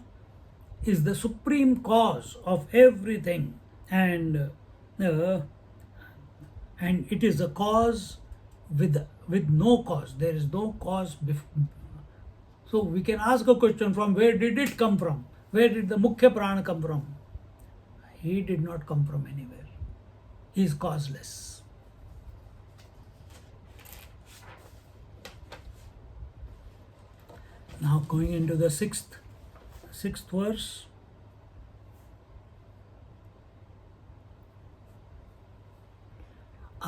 is the supreme cause of everything, and it is a cause with no cause. There is no cause. So we can ask a question: from where did it come from? Where did the Mukhya Prana come from? He did not come from anywhere. He is causeless. Now going into the sixth verse.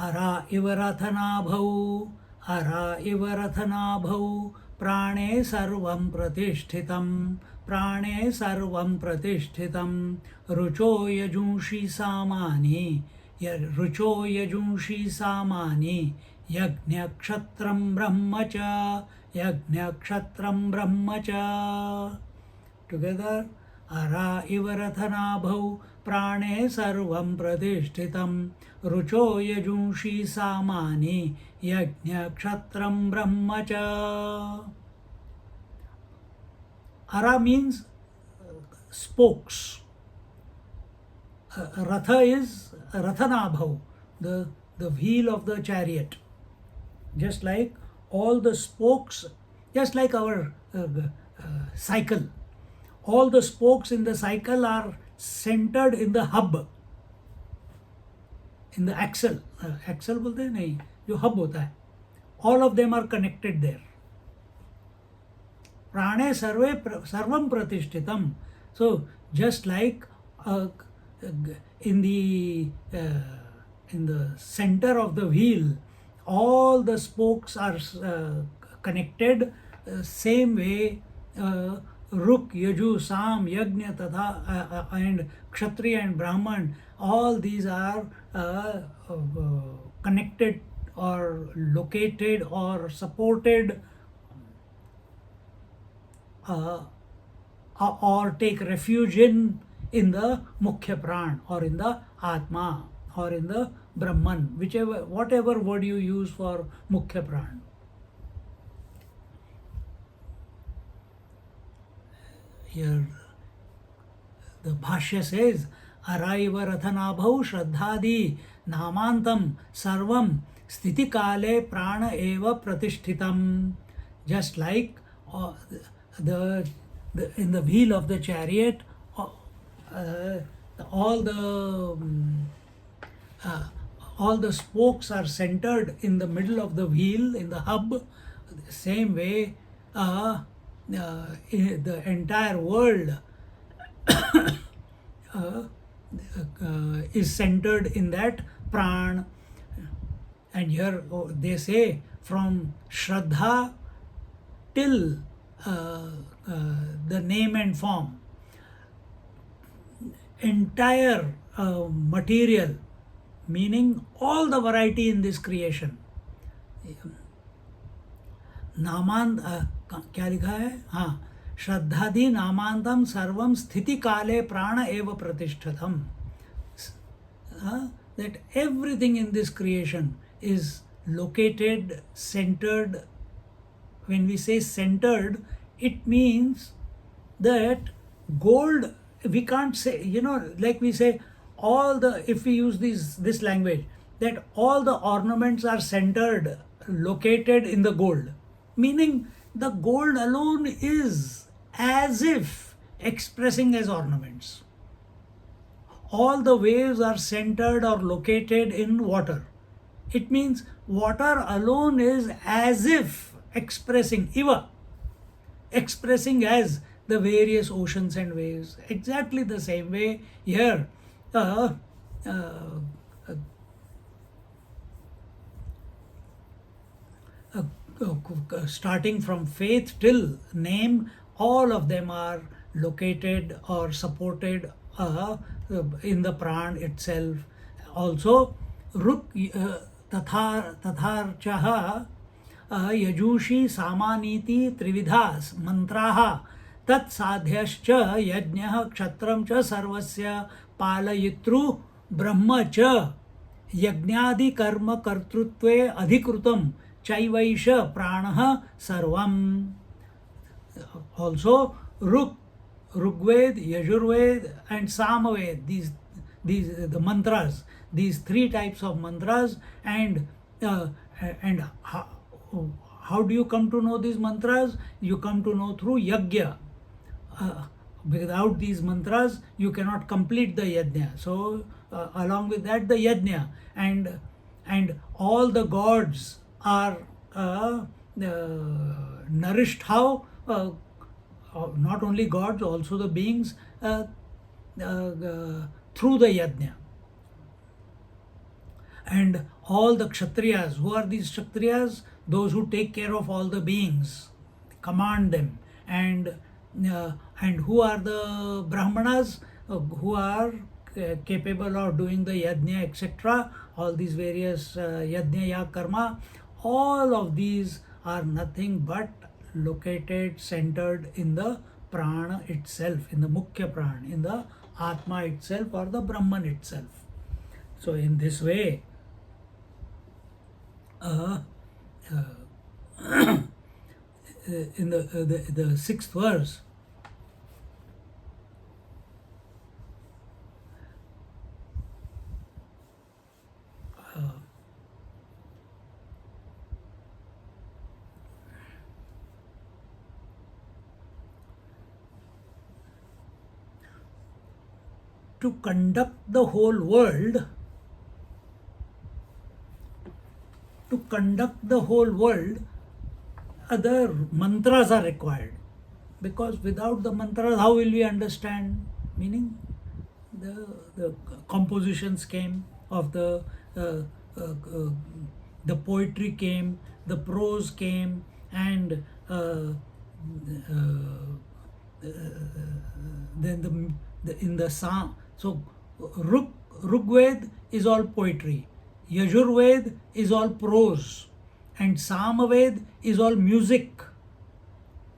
Ara ivarathanabhau, ara ivarathanabhau, prane sarvam pratishthitam, prane sarvam pratishthitam, rucho yajunshi samani, rucho yajunshi samani, yajna kshatram brahmacha, yajna kshatram brahmacha. Together, ara ivarathanabhau, prane sarvam pratishthitam, rucho yajunshi samani, yajna kshatram brahmacha. Ara means spokes. Ratha is rathanabhav, the wheel of the chariot. Just like all the spokes, just like our cycle. All the spokes in the cycle are centered in the hub, in the axle. Axle बोलते हैं नहीं, जो hub होता है. All of them are connected there. Prane sarvam pratishthitam. So just like in the center of the wheel, all the spokes are connected. Same way, Ruk, Yaju, Sam, Yajna, Tadha, and Kshatriya and Brahman, all these are connected or located or supported or take refuge in the Mukhya Pran or in the Atma or in the Brahman, whatever word you use for Mukhya Pran. Here the Bhashya says, Araiva Rathanabhau Shraddhadi Namantam Sarvam Sthiti Kale Prana Eva Pratishthitam. Just like in the wheel of the chariot, all the spokes are centered in the middle of the wheel, in the hub. Same way, the entire world is centered in that pran. And here they say, from Shraddha till the name and form, entire material, meaning all the variety in this creation. नामांत क्या लिखा है? हाँ, श्रद्धादि नामांतम सर्वम स्थिति काले प्राण एव प्रतिष्ठितम. That everything in this creation is located, centered. When we say centered, it means that gold, we can't say, like we say, if we use this language, that all the ornaments are centered, located in the gold. Meaning the gold alone is as if expressing as ornaments. All the waves are centered or located in water. It means water alone is as if expressing, expressing as the various oceans and waves. Exactly the same way here, starting from faith till name, all of them are located or supported in the pran itself. Also, Ruk tatharchaha yajushi samaniti trividhas mantraha tat sadhyascha yajnah kshatram cha sarvasya palayitru brahma cha yajnadi karma kartrutve adhikrutam chaivaisha pranah sarvam. Also, Rigved, Yajurved and Samaved, these the mantras, these three types of mantras, and how do you come to know these mantras? You come to know through yajna. Without these mantras, you cannot complete the yajna. So, along with that, the yajna, and all the gods are nourished. How? Not only gods, also the beings through the yajna. And all the Kshatriyas. Who are these Kshatriyas? Those who take care of all the beings, command them. And who are the Brahmanas? Who are capable of doing the yajna, etc. All these various yajna, ya, karma. All of these are nothing but located, centered in the prana itself, in the mukhya prana, in the atma itself or the Brahman itself. So in this way, in the sixth verse, to conduct the whole world, other mantras are required, because without the mantras, how will we understand? Meaning, the compositions came of the poetry came, the prose came, and then in the psalm. So Rigved is all poetry, Yajurved is all prose, and Samaved is all music,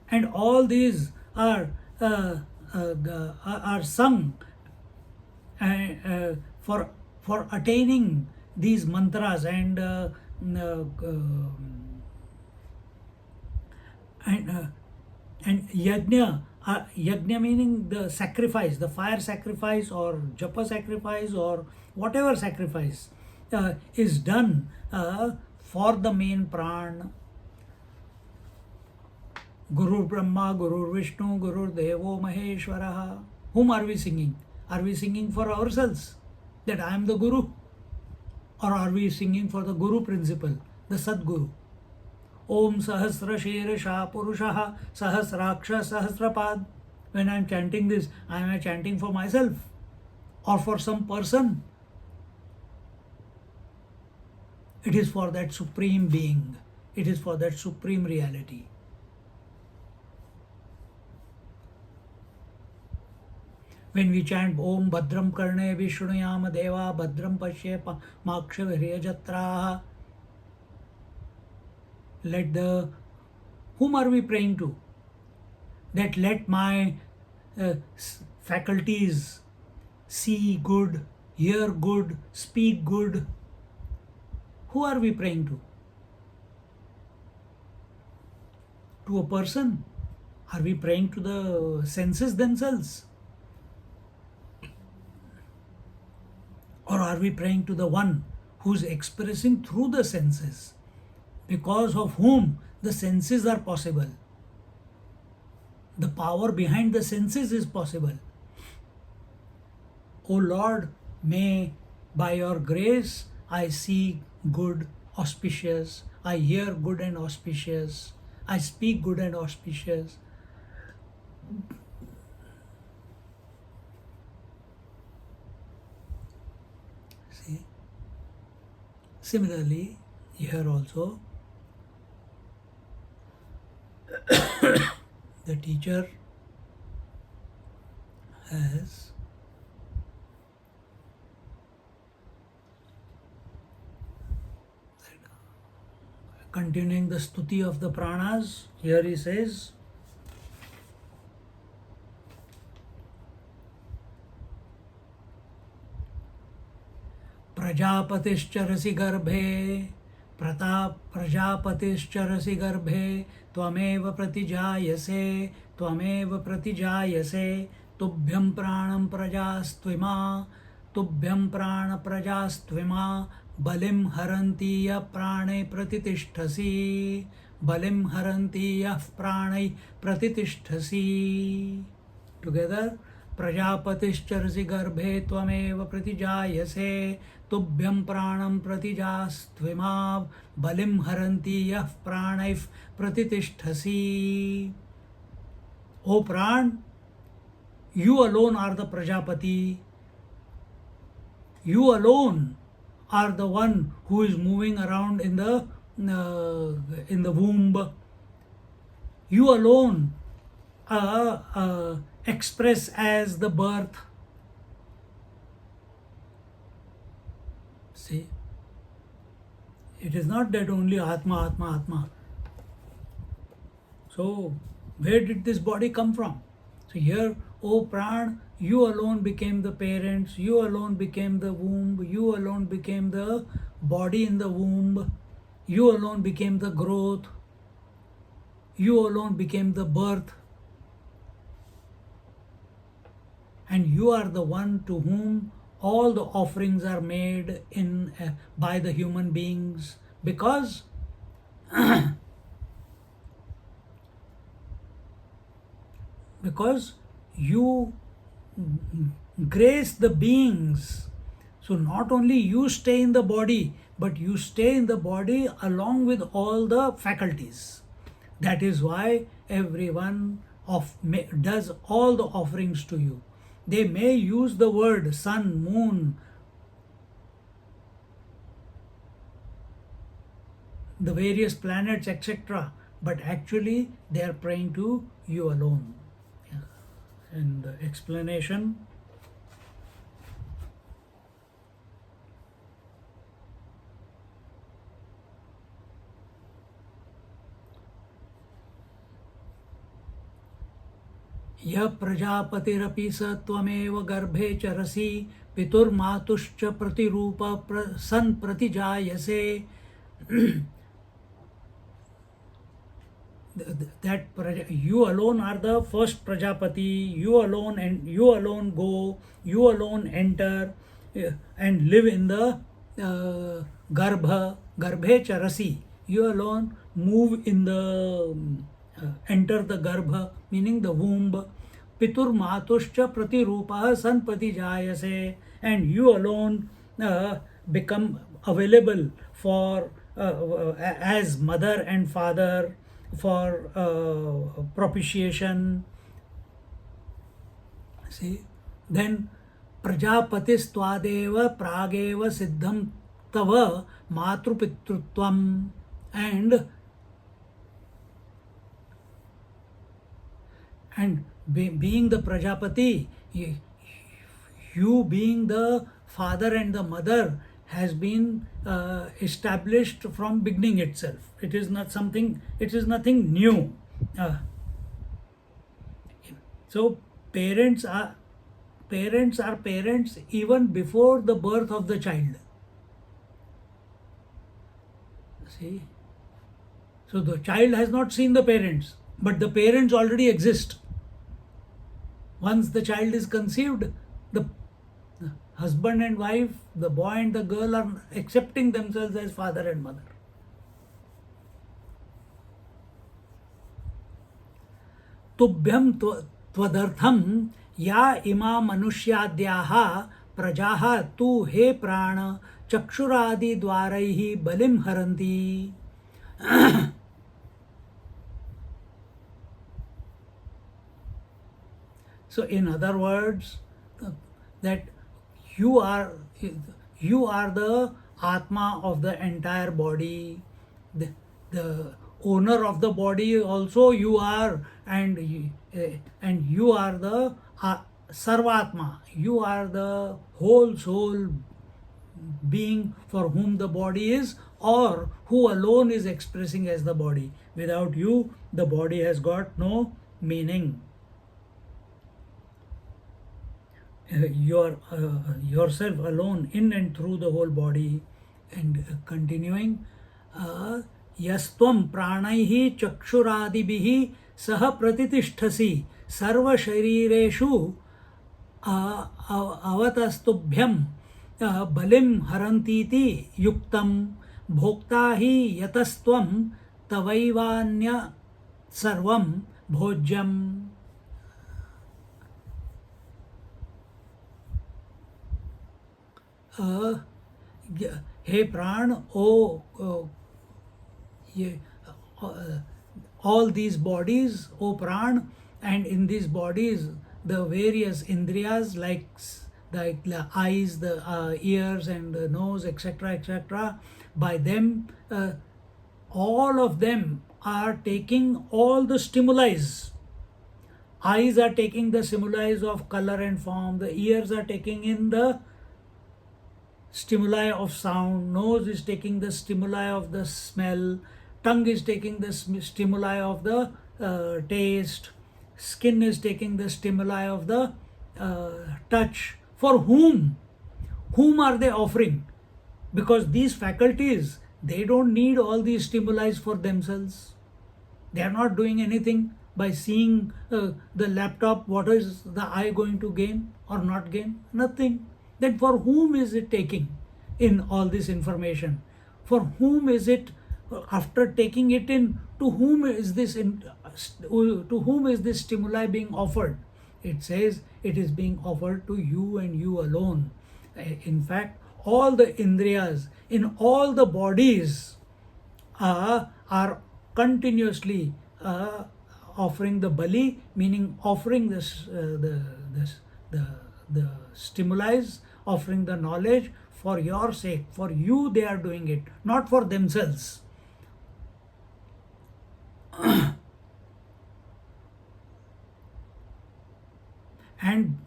and all these are sung for attaining these mantras and yajna. Yajna meaning the sacrifice, the fire sacrifice or japa sacrifice or whatever sacrifice is done for the main pran. Guru Brahma, Guru Vishnu, Guru Devo Maheshwaraha. Whom are we singing? Are we singing for ourselves, that I am the Guru? Or are we singing for the Guru principle, the Sadguru? Om Sahasra Shersha Purushaha Sahasraksha Sahasrapad. When I am chanting this, I am chanting for myself or for some person. It is for that supreme being. It is for that supreme reality. When we chant Om Bhadram Karne Vishnuyama Deva Bhadram Pashye Maksha Viryajatraha, whom are we praying to? That let my faculties see good, hear good, speak good. Who are we praying to? To a person? Are we praying to the senses themselves? Or are we praying to the one who's expressing through the senses, because of whom the senses are possible? The power behind the senses is possible. O Lord, may by your grace I see good, auspicious, I hear good and auspicious, I speak good and auspicious. See? Similarly, here also, the teacher has continuing the stuti of the pranas. Here he says, Prajapatischarasi garbhe Pratap Prajapatischarasi garbhe Tvameva pratijayase Tvameva pratijayase Tubhyam pranam prajastvima Tubhyam prana prajastvima Balim haranti ya prane pratitishthasi Balim haranti ya prane pratitishthasi. Together, Prajapatischarasi garbhe Tvameva pratijayase Tubhyam pranam pratijastvima Balim haranti yah pranaif pratitishthasi. O Pran, you alone are the Prajapati. You alone are the one who is moving around in the womb. You alone express as the birth. See, it is not that only Atma, Atma, Atma. So, where did this body come from? So, here, O Pran, you alone became the parents, you alone became the womb, you alone became the body in the womb, you alone became the growth, you alone became the birth, and you are the one to whom all the offerings are made by the human beings, because you grace the beings. So not only you stay in the body, but you stay in the body along with all the faculties. That is why everyone does all the offerings to you. They may use the word sun, moon, the various planets, etc., but actually they are praying to you alone. And the explanation: यः प्रजापतिरपि स त्वमेव गर्भे चरसि पितुर्मातुश्च प्रतिरूप सन् प्रतिजायसे. That you alone are the first Prajapati, you alone go, you alone enter and live in the garbhe charasi. You alone move in the enter the garbha, meaning the womb. Pitur matuscha pratirupa sanpati jayase, and you alone become available for as mother and father for propitiation. See, then Prajapatis twadeva prageva siddham tava matrupitrutvam, and being the Prajapati, you being the father and the mother has been established from beginning itself. It is nothing new. So parents are parents even before the birth of the child. See, so the child has not seen the parents, but the parents already exist. Once the child is conceived, the husband and wife, the boy and the girl, are accepting themselves as father and mother. तुभ्यं त्वदर्थं या इमा मनुष्याद्याः प्रजाः तु हे प्राण चक्षुरादि द्वारैः बलिं हरन्ति. So in other words, that you are the Atma of the entire body, the owner of the body also you are, and you are the Sarvatma, you are the whole soul being for whom the body is, or who alone is expressing as the body. Without you, the body has got no meaning. You are yourself alone in and through the whole body. And continuing, yastvam pranaihi chakshuradibihi sah pratitishthasi sarva sharireshu avatastubhyam balim harantiti yuktam bhokta hi yatastvam tavaivanya sarvam bhojyam. Hey Pran, all these bodies, O Pran, and in these bodies the various indriyas the eyes, the ears, and the nose, etc., etc. By them, all of them are taking all the stimuli. Eyes are taking the stimuli of color and form. The ears are taking in the stimuli of sound. Nose is taking the stimuli of the smell. Tongue is taking the stimuli of the taste. Skin is taking the stimuli of the touch. For whom? Whom are they offering? Because these faculties, they don't need all these stimuli for themselves. They are not doing anything by seeing the laptop. What is the eye going to gain or not gain? Nothing. Then for whom is it taking in all this information? For whom is it, after taking it in, to whom is this to whom is this stimuli being offered? It says it is being offered to you and you alone. In fact, all the indriyas in all the bodies are continuously offering the bali, meaning offering the stimuli, offering the knowledge for your sake. For you they are doing it, not for themselves. And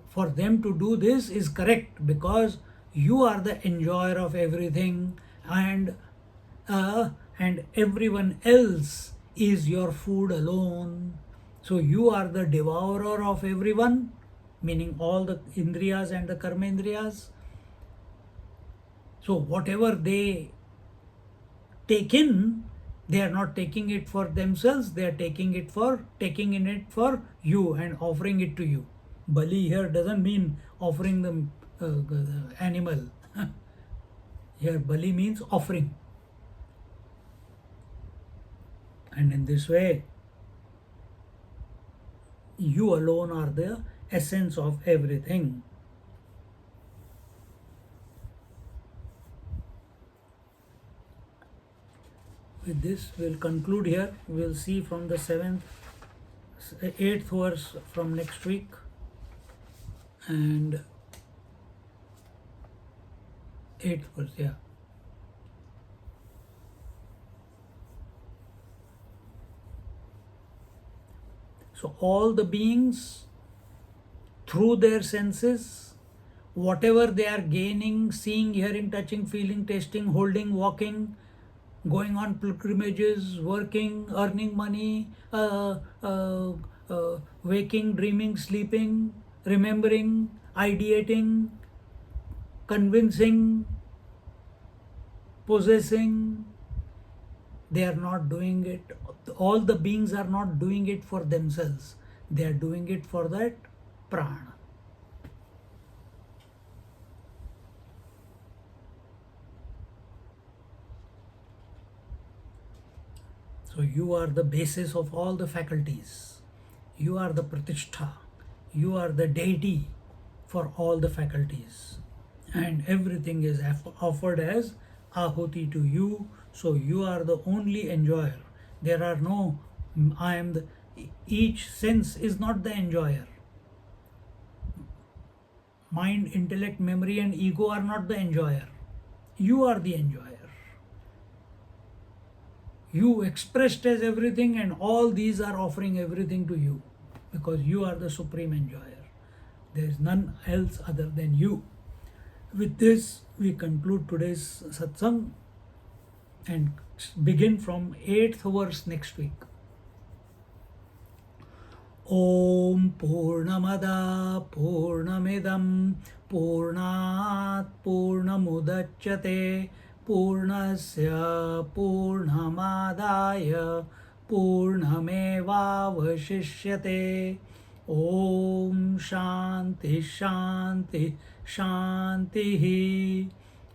for them to do this is correct, because you are the enjoyer of everything, and everyone else is your food alone. So you are the devourer of everyone, meaning all the indriyas and the karmendriyas. So whatever they take in, they are not taking it for themselves, they are taking in it for you and offering it to you. Bali here doesn't mean offering the animal. Here bali means offering. And in this way, you alone are the essence of everything. With this, we'll conclude here. We'll see from the 8th verse from next week. And 8th verse, yeah. So all the beings, through their senses, whatever they are gaining, seeing, hearing, touching, feeling, tasting, holding, walking, going on pilgrimages, working, earning money, waking, dreaming, sleeping, remembering, ideating, convincing, possessing, they are not doing it. All the beings are not doing it for themselves. They are doing it for that prana. So you are the basis of all the faculties. You are the pratishtha. You are the deity for all the faculties. And everything is offered as ahuti to you. So you are the only enjoyer. There are no, each sense is not the enjoyer. Mind, intellect, memory, and ego are not the enjoyer. You are the enjoyer. You expressed as everything, and all these are offering everything to you, because you are the supreme enjoyer. There is none else other than you. With this, we conclude today's satsang and begin from 8th verse next week. Om Purnamada Purnamidam Purnat Purnamudachyate Purnasya Purnamadaya Purnamevavashishyate. Om Shanti Shanti Shanti.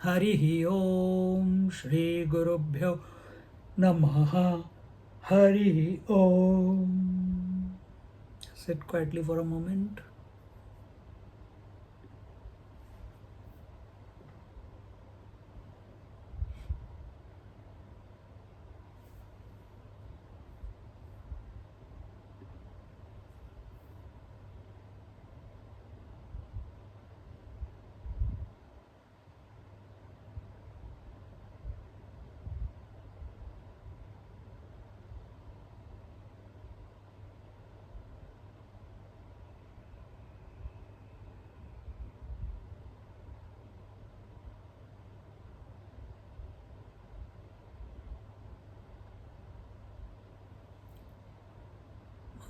Harihi Om. Shri Gurubhyo Namaha. Harihi Om. Sit quietly for a moment.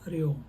Hari Om.